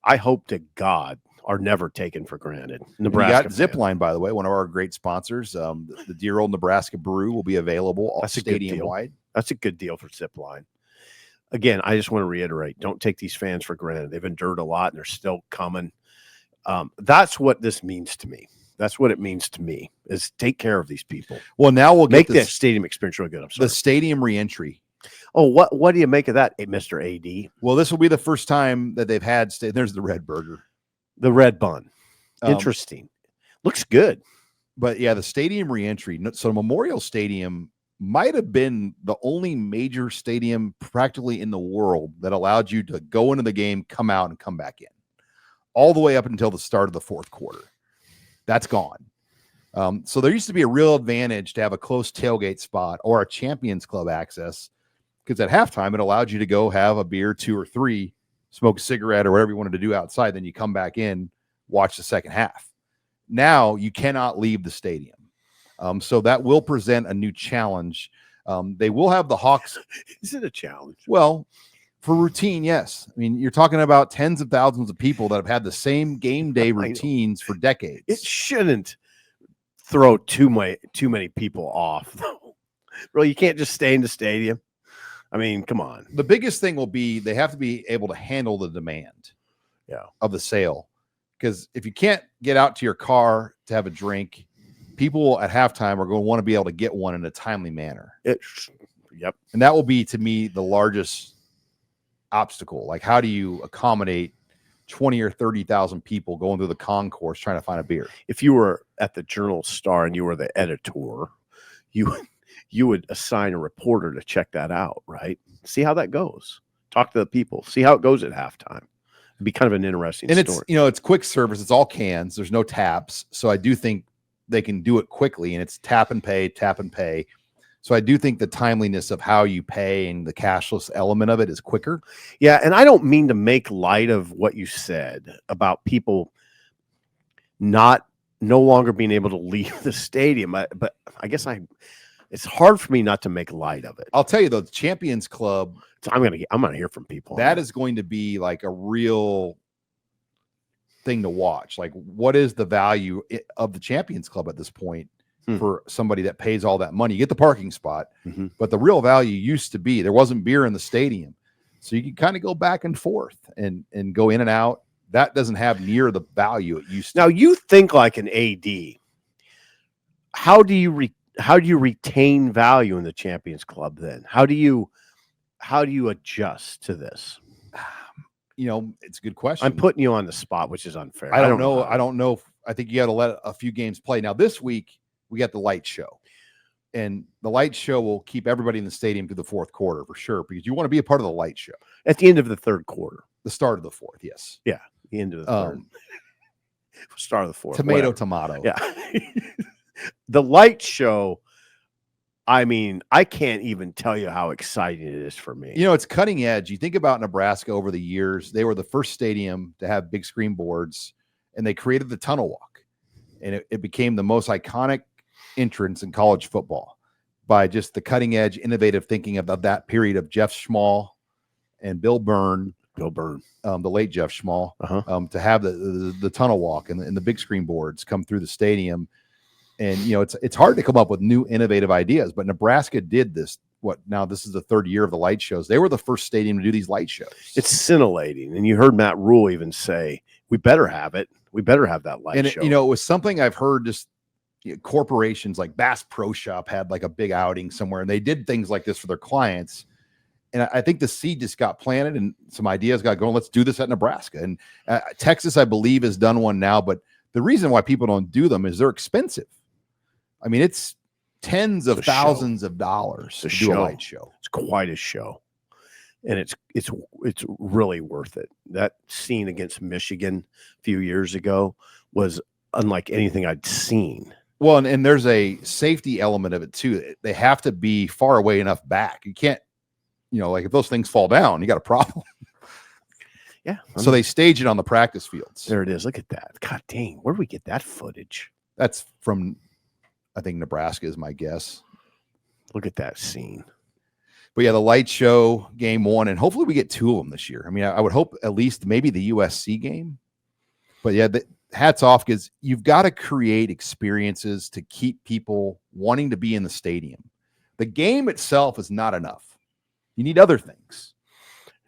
B: I hope to God, are never taken for granted. Nebraska
A: Zipline, by the way, one of our great sponsors. The dear old Nebraska Brew will be available stadium wide.
B: That's a good deal for Zipline. Again, I just want to reiterate, don't take these fans for granted. They've endured a lot, and they're still coming. That's what this means to me. That's what it means to me, is take care of these people.
A: Well, now we'll
B: make the stadium experience real good.
A: The stadium reentry.
B: Oh, what do you make of that, Mr. AD?
A: Well, this will be the first time that they've had there's the red burger.
B: The red bun. Interesting. Looks good.
A: But yeah, the stadium reentry. So Memorial Stadium might have been the only major stadium practically in the world that allowed you to go into the game, come out, and come back in. All the way up until the start of the fourth quarter. That's gone. So there used to be a real advantage to have a close tailgate spot or a Champions Club access, because at halftime it allowed you to go have a beer, 2 or 3, smoke a cigarette or whatever you wanted to do outside. Then you come back in, watch the second half. Now you cannot leave the stadium. So that will present a new challenge. They will have the Hawks.
B: Is it a challenge?
A: Well, for routine, yes. I mean, you're talking about tens of thousands of people that have had the same game day routines for decades.
B: It shouldn't throw too many people off, though. Bro, you can't just stay in the stadium. I mean, come on.
A: The biggest thing will be they have to be able to handle the demand of the sale. Because if you can't get out to your car to have a drink, people at halftime are going to want to be able to get one in a timely manner.
B: Yep.
A: And that will be, to me, the largest obstacle. Like, how do you accommodate 20 or 30,000 people going through the concourse trying to find a beer?
B: If you were at the Journal-Star and you were the editor, you would assign a reporter to check that out, right? See how that goes. Talk to the people. See how it goes at halftime. It'd be kind of an interesting story.
A: It's quick service. It's all cans. There's no taps. So I do think they can do it quickly, and it's tap and pay. So I do think the timeliness of how you pay and the cashless element of it is quicker.
B: Yeah, and I don't mean to make light of what you said about people no longer being able to leave the stadium, but I guess it's hard for me not to make light of it.
A: I'll tell you though, the Champions Club.
B: I'm gonna hear from people.
A: That is going to be like a real thing to watch. Like, what is the value of the Champions Club at this point for somebody that pays all that money? You get the parking spot, but the real value used to be there wasn't beer in the stadium, so you can kind of go back and forth and go in and out. That doesn't have near the value it used to.
B: Now you think like an AD. How do you retain value in the Champions Club then? How do you adjust to this?
A: It's a good question.
B: I'm putting you on the spot, which is unfair.
A: I don't know. I think you got to let a few games play. Now this week we got the light show, and the light show will keep everybody in the stadium through the fourth quarter for sure, because you want to be a part of the light show
B: at the end of the third quarter,
A: the start of the fourth. Yes.
B: Yeah. The end of the third. Start of the fourth.
A: Tomato.
B: Yeah. The light show. I mean, I can't even tell you how exciting it is for me.
A: It's cutting edge. You think about Nebraska over the years, they were the first stadium to have big screen boards, and they created the tunnel walk. And it became the most iconic entrance in college football by just the cutting edge, innovative thinking of that period of Jeff Schmall and Bill Byrne, the late Jeff Schmall, to have the tunnel walk and the big screen boards come through the stadium. And, it's hard to come up with new innovative ideas, but Nebraska did this. This is the third year of the light shows. They were the first stadium to do these light shows.
B: It's scintillating. And you heard Matt Rule even say, we better have it. We better have that light show.
A: It was something I've heard just corporations like Bass Pro Shop had like a big outing somewhere, and they did things like this for their clients. And I think the seed just got planted and some ideas got going. Let's do this at Nebraska. And Texas, I believe, has done one now. But the reason why people don't do them is they're expensive. I mean, it's tens of thousands of dollars to do a light show.
B: It's quite a show, and it's really worth it. That scene against Michigan a few years ago was unlike anything I'd seen.
A: Well, and there's a safety element of it too. They have to be far away enough back. You can't, like if those things fall down, you got a problem.
B: Yeah.
A: So they stage it on the practice fields.
B: There it is. Look at that. God dang. Where do we get that footage?
A: That's from, I think, Nebraska is my guess.
B: Look at that scene.
A: But yeah, the light show, game 1, and hopefully we get 2 of them this year. I mean, I would hope at least maybe the USC game. But yeah, hats off, because you've got to create experiences to keep people wanting to be in the stadium. The game itself is not enough. You need other things.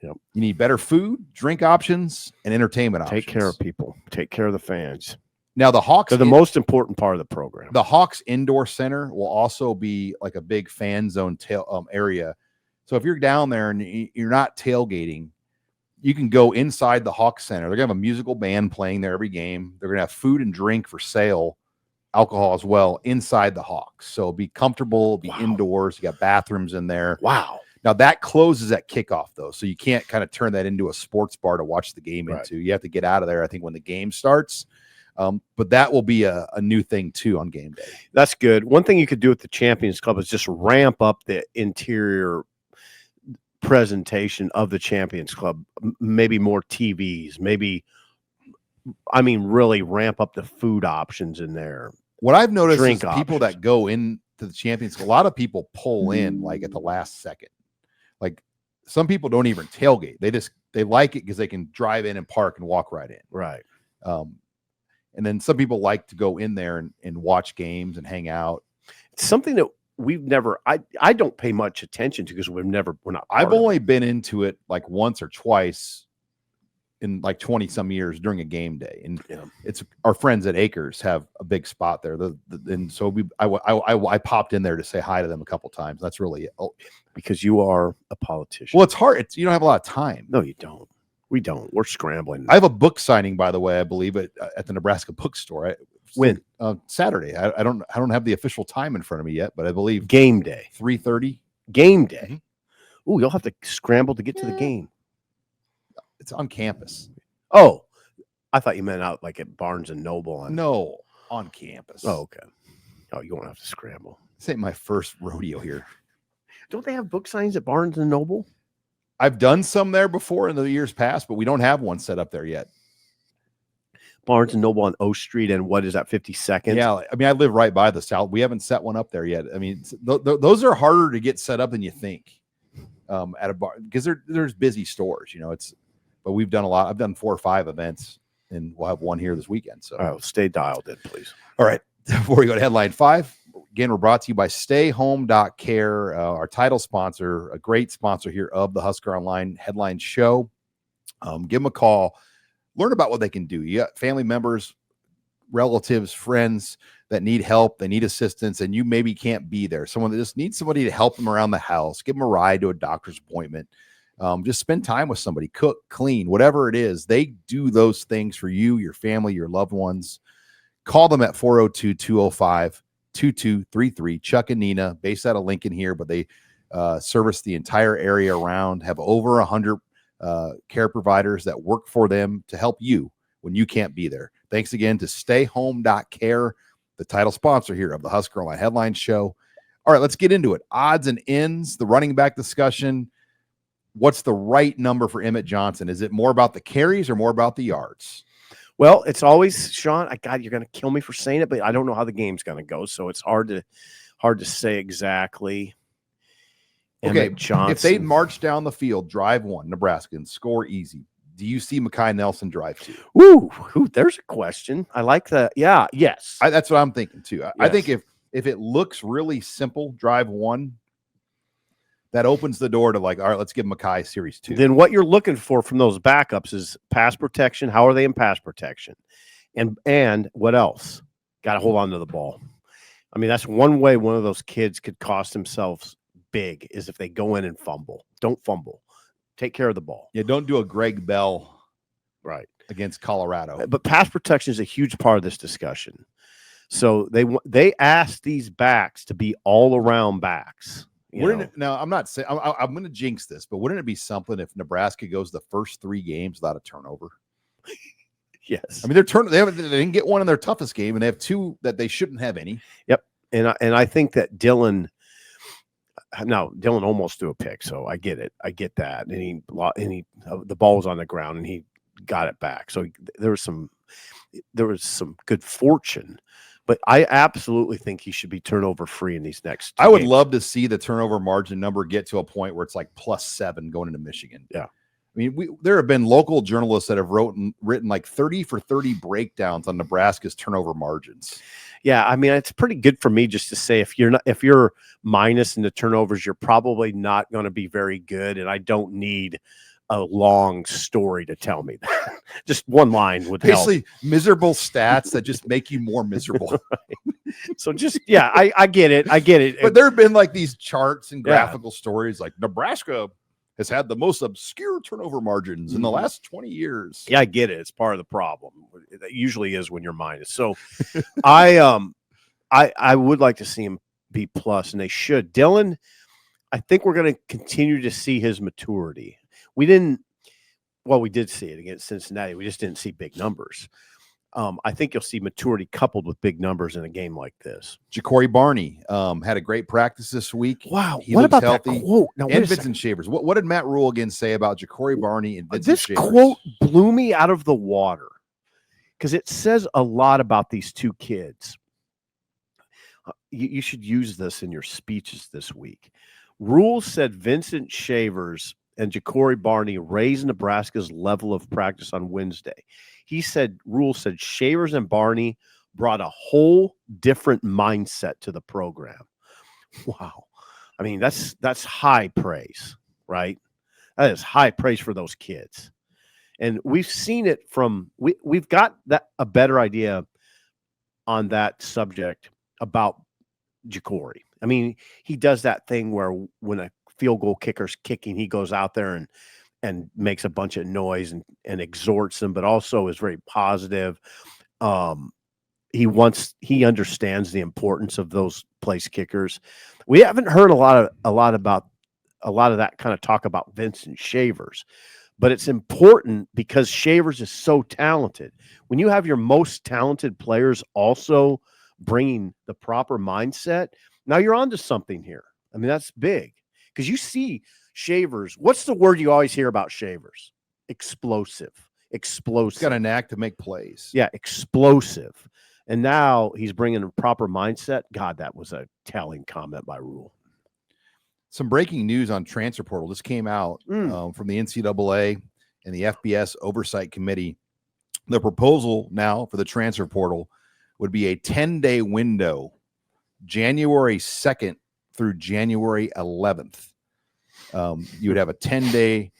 B: Yep.
A: You need better food, drink options, and entertainment options.
B: Take care of people. Take care of the fans.
A: Now, the Hawks
B: are the most important part of the program.
A: The Hawks Indoor Center will also be like a big fan zone area. So if you're down there and you're not tailgating, you can go inside the Hawks Center. They're going to have a musical band playing there every game. They're going to have food and drink for sale, alcohol as well, inside the Hawks. So be comfortable, be indoors. You got bathrooms in there.
B: Wow.
A: Now, that closes at kickoff, though, so you can't kind of turn that into a sports bar to watch the game into. You have to get out of there, I think, when the game starts. But that will be a new thing, too, on game day.
B: That's good. One thing you could do with the Champions Club is just ramp up the interior presentation of the Champions Club. Maybe more TVs. Maybe, I mean, really ramp up the food options in there.
A: What I've noticed
B: Drink
A: is people that go into the Champions Club, a lot of people pull in, like, at the last second. Like, some people don't even tailgate. They like it because they can drive in and park and walk right in.
B: Right.
A: And then some people like to go in there and watch games and hang out.
B: It's something that we've never, I don't pay much attention to because we're not.
A: I've only been into it like once or twice in like 20 some years during a game day. And it's our friends at Acres have a big spot there. And so I popped in there to say hi to them a couple times. That's really it.
B: Because you are a politician.
A: Well, it's hard. You don't have a lot of time.
B: No, you don't. We don't. We're scrambling.
A: I have a book signing, by the way, I believe at the Nebraska bookstore.
B: When?
A: Saturday. I don't have the official time in front of me yet, but I believe
B: game day,
A: 3:30.
B: Game day. Ooh, you'll have to scramble to get to the game.
A: It's on campus.
B: Oh, I thought you meant out like at Barnes and Noble.
A: No, on campus.
B: Oh, okay. Oh, you won't have to scramble.
A: This ain't my first rodeo here.
B: Don't they have book signs at Barnes and Noble?
A: I've done some there before in the years past, but we don't have one set up there yet.
B: Barnes and Noble on O Street and what is that, 52nd?
A: Yeah, I mean, I live right by the south. We haven't set one up there yet. I mean, those are harder to get set up than you think at a bar because there's busy stores. But we've done a lot. I've done 4 or 5 events, and we'll have one here this weekend. So,
B: all right, stay dialed in, please.
A: All right, before we go to headline 5. Again, we're brought to you by StayHome.Care, our title sponsor, a great sponsor here of the HuskerOnline Headline Show. Give them a call. Learn about what they can do. You got family members, relatives, friends that need help. They need assistance, and you maybe can't be there. Someone that just needs somebody to help them around the house. Give them a ride to a doctor's appointment. Just spend time with somebody. Cook, clean, whatever it is. They do those things for you, your family, your loved ones. Call them at 402-205-2233. Chuck and Nina, based out of Lincoln here, but they service the entire area around, have over 100 care providers that work for them to help you when you can't be there. Thanks again to StayHome.Care, the title sponsor here of the HuskerOnline Headline Show. All right, let's get into it. Odds and ends, the running back discussion. What's the right number for Emmett Johnson? Is it more about the carries or more about the yards?
B: Well, it's always, Sean, God, you're going to kill me for saying it, but I don't know how the game's going to go, so it's hard to say exactly.
A: Okay, if they march down the field, drive 1, Nebraska, and score easy, do you see Mekhi Nelson drive 2?
B: Ooh, there's a question. I like that. Yeah, yes.
A: That's what I'm thinking, too.
B: Yes.
A: I think if it looks really simple, drive 1, that opens the door to like, all right, let's give Mekhi series 2.
B: Then what you're looking for from those backups is pass protection. How are they in pass protection? And what else? Got to hold on to the ball. I mean, that's one way one of those kids could cost themselves big is if they go in and fumble. Don't fumble. Take care of the ball.
A: Yeah, don't do a Greg Bell
B: right
A: against Colorado.
B: But pass protection is a huge part of this discussion. So they asked these backs to be all-around backs.
A: Now, I'm not saying I'm going to jinx this, but wouldn't it be something if Nebraska goes the first 3 games without a turnover?
B: Yes.
A: I mean, they didn't get one in their toughest game, and they have 2 that they shouldn't have any.
B: Yep. And I think that Dylan, Now Dylan almost threw a pick, so I get it. I get that. And the ball was on the ground and he got it back. So there was some good fortune, but I absolutely think he should be turnover free in these next 2
A: I would
B: games.
A: love to see the turnover margin number get to a point where it's like +7 going into Michigan.
B: Yeah.
A: I mean, there have been local journalists that have written like 30 for 30 breakdowns on Nebraska's turnover margins.
B: Yeah, I mean, it's pretty good for me just to say if you're minus in the turnovers, you're probably not going to be very good, and I don't need a long story to tell me that. Just one line would
A: Basically,
B: help.
A: miserable stats that just make you more miserable.
B: So just I get it. I get it.
A: But there have been like these charts and
B: Yeah.
A: graphical stories like Nebraska has had the most obscure turnover margins in the last 20 years.
B: Yeah, I get it. It's part of the problem. It usually is when you're minus. So I would like to see him be plus, and they should. Dylan, I think we're going to continue to see his maturity. We did see it against Cincinnati. We just didn't see big numbers. I think you'll see maturity coupled with big numbers in a game like this.
A: Ja'Cory Barney had a great practice this week.
B: Wow.
A: He
B: What
A: looks
B: about
A: healthy.
B: that quote? Now,
A: And Vincent Shavers. What did Matt Rule again say about Ja'Cory Barney and Vincent
B: this
A: Shavers?
B: quote blew me out of the water because it says a lot about these two kids. You should use this in your speeches this week. Rule said Vincent Shavers and Ja'Cory Barney raised Nebraska's level of practice on Wednesday. Rule said Shavers and Barney brought a whole different mindset to the program. Wow. I mean, that's high praise, right? That is high praise for those kids. And we've seen it we've got a better idea on that subject about Ja'Cory. I mean, he does that thing where when a field goal kicker's kicking, he goes out there and makes a bunch of noise and exhorts them, but also is very positive. He understands the importance of those place kickers. We haven't heard a lot of that kind of talk about Vincent Shavers, but it's important because Shavers is so talented. When you have your most talented players also bringing the proper mindset, now you're onto something here. I mean, that's big because you see Shavers. What's the word you always hear about Shavers? Explosive.
A: He's got a knack to make plays.
B: Yeah, explosive. And now he's bringing a proper mindset. God, that was a telling comment by Rule.
A: Some breaking news on transfer portal. This came out from the NCAA and the FBS Oversight Committee. The proposal now for the transfer portal would be a 10-day window, January 2nd through January 11th. You would have a 10-day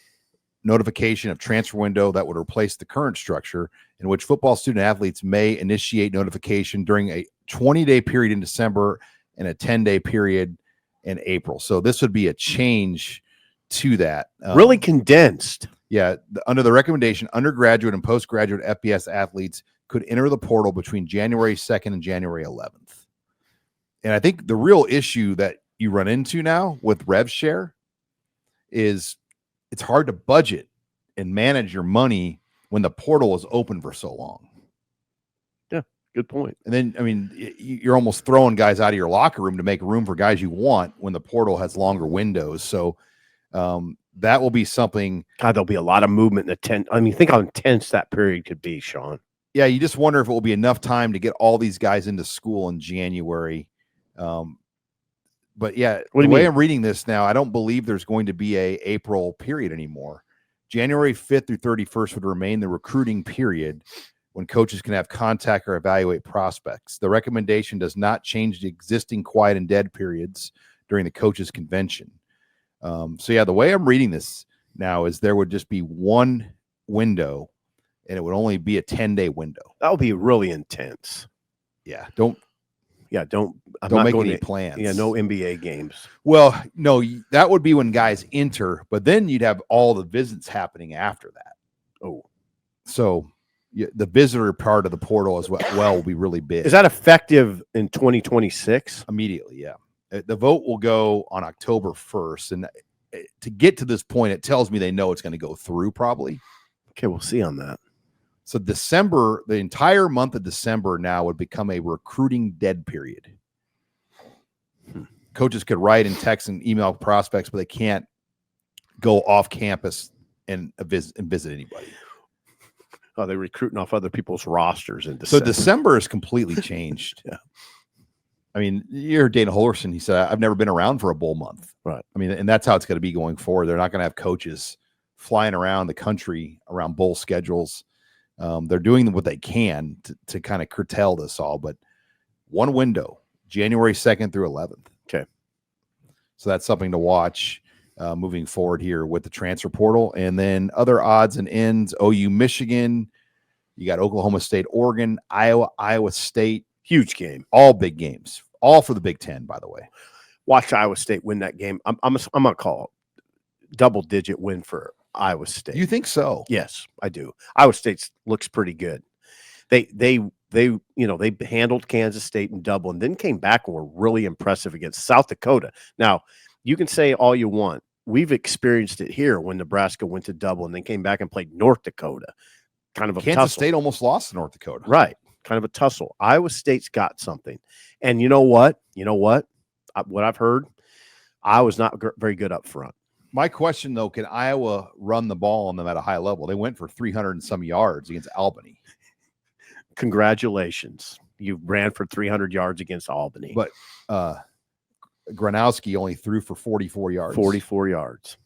A: notification of transfer window that would replace the current structure in which football student athletes may initiate notification during a 20-day period in December and a 10-day period in April. So this would be a change to that.
B: Really condensed.
A: Yeah. Under the recommendation, undergraduate and postgraduate FBS athletes could enter the portal between January 2nd and January 11th. And I think the real issue that you run into now with rev share is it's hard to budget and manage your money when the portal is open for so long.
B: Yeah, good point.
A: And then, I mean, you're almost throwing guys out of your locker room to make room for guys you want when the portal has longer windows. So that will be something.
B: God, there'll be a lot of movement in the 10. I mean, think how intense that period could be, Sean.
A: Yeah, you just wonder if it will be enough time to get all these guys into school in January. But yeah, the way I'm reading this now, I don't believe there's going to be a April period anymore. January 5th through 31st would remain the recruiting period when coaches can have contact or evaluate prospects. The recommendation does not change the existing quiet and dead periods during the coaches' convention. So yeah, the way I'm reading this now is there would just be one window and it would only be a 10-day window.
B: That would be really intense.
A: Yeah.
B: Don't
A: make any plans.
B: Yeah, no NBA games.
A: Well, no, that would be when guys enter, but then you'd have all the visits happening after that.
B: Oh,
A: so the visitor part of the portal as well will be really big.
B: Is that effective in 2026?
A: Immediately, yeah. The vote will go on October 1st, and to get to this point, it tells me they know it's going to go through probably.
B: Okay, we'll see on that.
A: So December, the entire month of December now would become a recruiting dead period. coaches could write and text and email prospects, but they can't go off campus and visit anybody.
B: Oh, they're recruiting off other people's rosters in
A: So
B: December.
A: December has completely changed.
B: Yeah.
A: I mean, you heard Dana Holgerson. He said, "I've never been around for a bowl month."
B: Right.
A: I mean, and that's how it's going to be going forward. They're not going to have coaches flying around the country around bowl schedules. They're doing what they can to kind of curtail this all, but one window, January 2nd through 11th.
B: Okay.
A: So that's something to watch moving forward here with the transfer portal. And then other odds and ends, OU, Michigan, you got Oklahoma State, Oregon, Iowa, Iowa State.
B: Huge game.
A: All big games. All for the Big Ten, by the way.
B: Watch Iowa State win that game. I'm gonna call it double-digit win for Iowa State.
A: You think so?
B: Yes, I do. Iowa State looks pretty good. They handled Kansas State in Dublin, then came back and were really impressive against South Dakota. Now, you can say all you want. We've experienced it here when Nebraska went to Dublin, then came back and played North Dakota. Kind of a
A: Kansas
B: tussle.
A: State almost lost to North Dakota.
B: Right. Kind of a tussle. Iowa State's got something. And you know what? What I've heard, Iowa's not very good up front.
A: My question, though, can Iowa run the ball on them at a high level? They went for 300 and some yards against Albany.
B: Congratulations. You ran for 300 yards against Albany.
A: But Gronowski only threw for 44 yards.
B: 44 yards.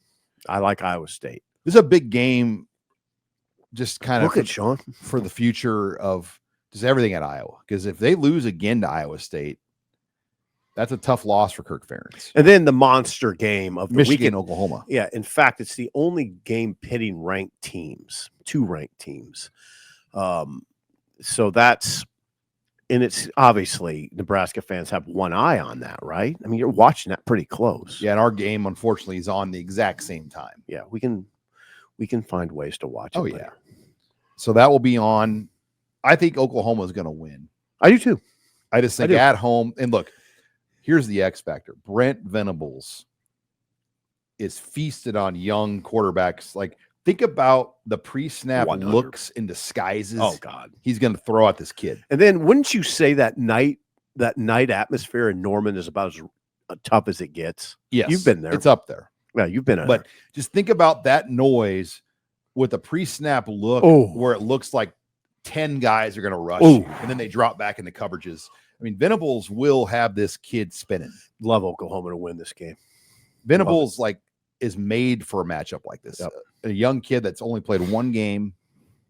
B: I like Iowa State.
A: This is a big game, just kind
B: Look
A: of
B: at Sean
A: for the future of just everything at Iowa. Because if they lose again to Iowa State, that's a tough loss for Kirk Ferentz.
B: And then the monster game of the
A: Michigan,
B: weekend.
A: Oklahoma.
B: Yeah, in fact, it's the only game pitting ranked teams, two ranked teams. So that's, and it's obviously Nebraska fans have one eye on that, right? I mean, you're watching that pretty close.
A: Yeah, and our game, unfortunately, is on the exact same time.
B: Yeah, we can find ways to watch it.
A: Oh,
B: later.
A: yeah. So that will be on. I think Oklahoma is going to win.
B: I do too.
A: I just think at home, and look, here's the X factor. Brent Venables is feasted on young quarterbacks. Like, think about the pre-snap
B: 100.
A: looks and disguises.
B: Oh God,
A: he's going to throw at this kid.
B: And then, wouldn't you say that night atmosphere in Norman is about as tough as it gets?
A: Yes,
B: you've been there.
A: It's up there.
B: Yeah, you've been there.
A: But just think about that noise with a pre-snap look where it looks like 10 guys are going to rush, and then they drop back into coverages. I mean, Venables will have this kid spinning.
B: Love Oklahoma to win this game.
A: Venables is made for a matchup like this.
B: Yep.
A: A young kid that's only played one game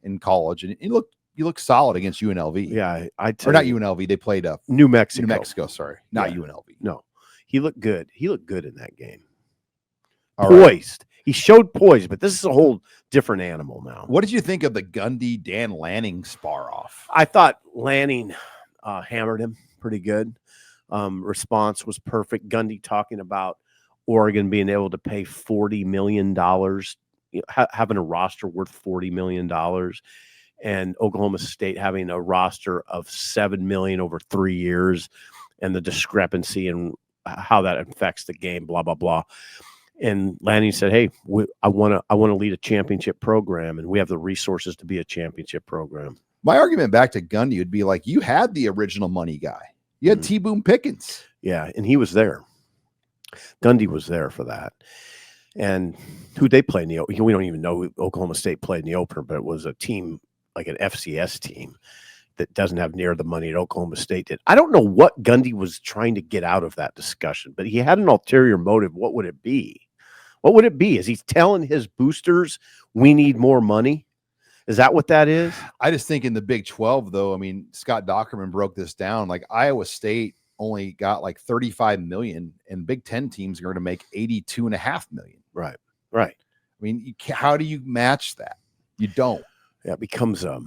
A: in college, and you look solid against UNLV.
B: Yeah,
A: or not UNLV. They played
B: New Mexico.
A: New Mexico, sorry, not UNLV.
B: No, he looked good. He looked good in that game.
A: All
B: poised. Right. He showed poise, but this is a whole different animal now.
A: What did you think of the Gundy Dan Lanning spar off?
B: I thought Lanning hammered him pretty good. Response was perfect. Gundy talking about Oregon being able to pay $40 million, having a roster worth $40 million, and Oklahoma State having a roster of $7 million over 3 years, and the discrepancy and how that affects the game, blah, blah, blah. And Lanning said, hey, I want to lead a championship program, and we have the resources to be a championship program.
A: My argument back to Gundy would be like, you had the original money guy. You had T-Boom Pickens.
B: Yeah, and he was there. Gundy was there for that. And who they played in the opener? We don't even know who Oklahoma State played in the opener, but it was a team, like an FCS team, that doesn't have near the money that Oklahoma State did. I don't know what Gundy was trying to get out of that discussion, but he had an ulterior motive. What would it be? What would it be? Is he telling his boosters, we need more money? Is that what that is?
A: I just think in the Big 12, though, I mean, Scott Dockerman broke this down. Like, Iowa State only got like $35 million, and Big 10 teams are going to make $82.5 million.
B: Right.
A: I mean, how do you match that? You don't.
B: Yeah, it becomes a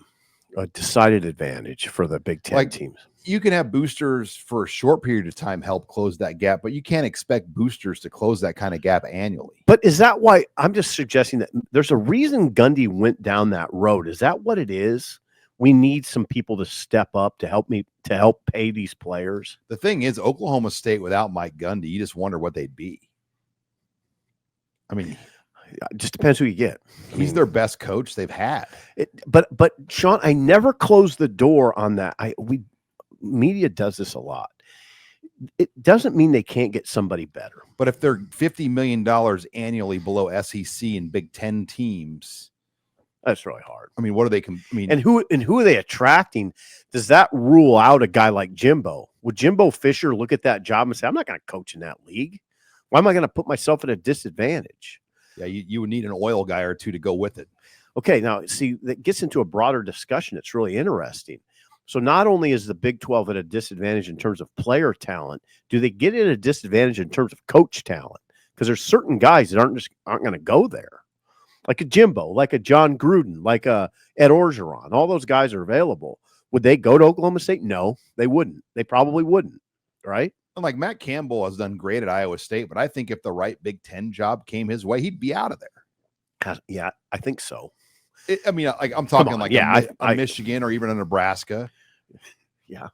B: decided advantage for the Big 10 teams.
A: You can have boosters for a short period of time help close that gap, but you can't expect boosters to close that kind of gap annually.
B: But is that why I'm just suggesting that there's a reason Gundy went down that road? Is that what it is? We need some people to step up to help pay these players.
A: The thing is, Oklahoma State without Mike Gundy, you just wonder what they'd be. I mean,
B: it just depends who you get.
A: He's their best coach they've had.
B: But Sean, I never closed the door on that. Media does this a lot. it doesn't mean they can't get somebody better.
A: But if they're $50 million annually below SEC and Big Ten teams,
B: that's really hard.
A: I mean, what are they?
B: And who are they attracting? Does that rule out a guy like Jimbo? Would Jimbo Fisher look at that job and say, I'm not going to coach in that league? Why am I going to put myself at a disadvantage?
A: Yeah, you would need an oil guy or two to go with it.
B: Okay, now, see, that gets into a broader discussion. It's really interesting. So not only is the Big 12 at a disadvantage in terms of player talent, do they get at a disadvantage in terms of coach talent? Because there's certain guys that aren't going to go there. Like a Jimbo, like a John Gruden, like a Ed Orgeron. All those guys are available. Would they go to Oklahoma State? No, they wouldn't. They probably wouldn't, right?
A: Like Matt Campbell has done great at Iowa State, but I think if the right Big Ten job came his way, he'd be out of there.
B: Yeah, I think so.
A: I mean, like I'm talking like a Michigan or even a Nebraska.
B: Yeah,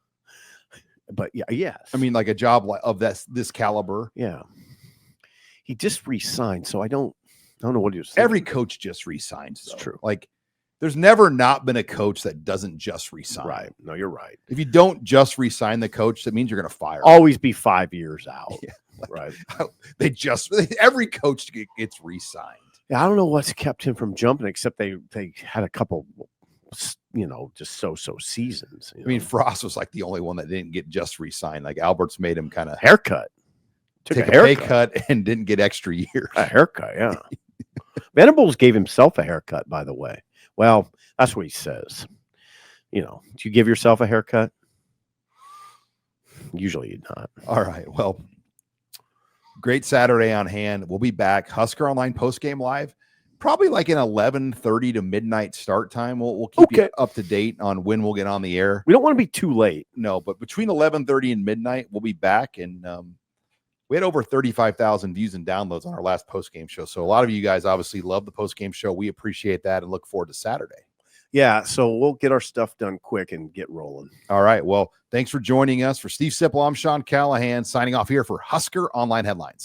B: but yeah, yes.
A: I mean, like a job of this caliber.
B: Yeah, he just re-signed, so I don't know what he was thinking.
A: Every coach just re-signs.
B: It's true.
A: Like, there's never not been a coach that doesn't just re-sign.
B: Right. No, you're right.
A: If you don't just re-sign the coach, that means you're going to fire him.
B: Always be 5 years out.
A: Yeah, like,
B: right.
A: Every coach gets re-signed.
B: Yeah, I don't know what's kept him from jumping, except they had a couple, just so seasons.
A: I mean, Frost was like the only one that didn't get just re-signed. Like Alberts made him kind of
B: haircut.
A: Took a pay cut and didn't get extra years.
B: A haircut, yeah. Venables gave himself a haircut, by the way. Well, that's what he says. Do you give yourself a haircut? Usually you'd not.
A: All right. Well, great Saturday on hand. We'll be back. Husker Online postgame live, probably like an 11:30 to midnight start time. We'll keep you up to date on when we'll get on the air.
B: We don't want to be too late.
A: No, but between 11:30 and midnight, we'll be back. And we had over 35,000 views and downloads on our last postgame show. So a lot of you guys obviously love the postgame show. We appreciate that and look forward to Saturday.
B: Yeah, so we'll get our stuff done quick and get rolling.
A: All right. Well, thanks for joining us. For Steve Sipple, I'm Sean Callahan signing off here for Husker Online Headlines.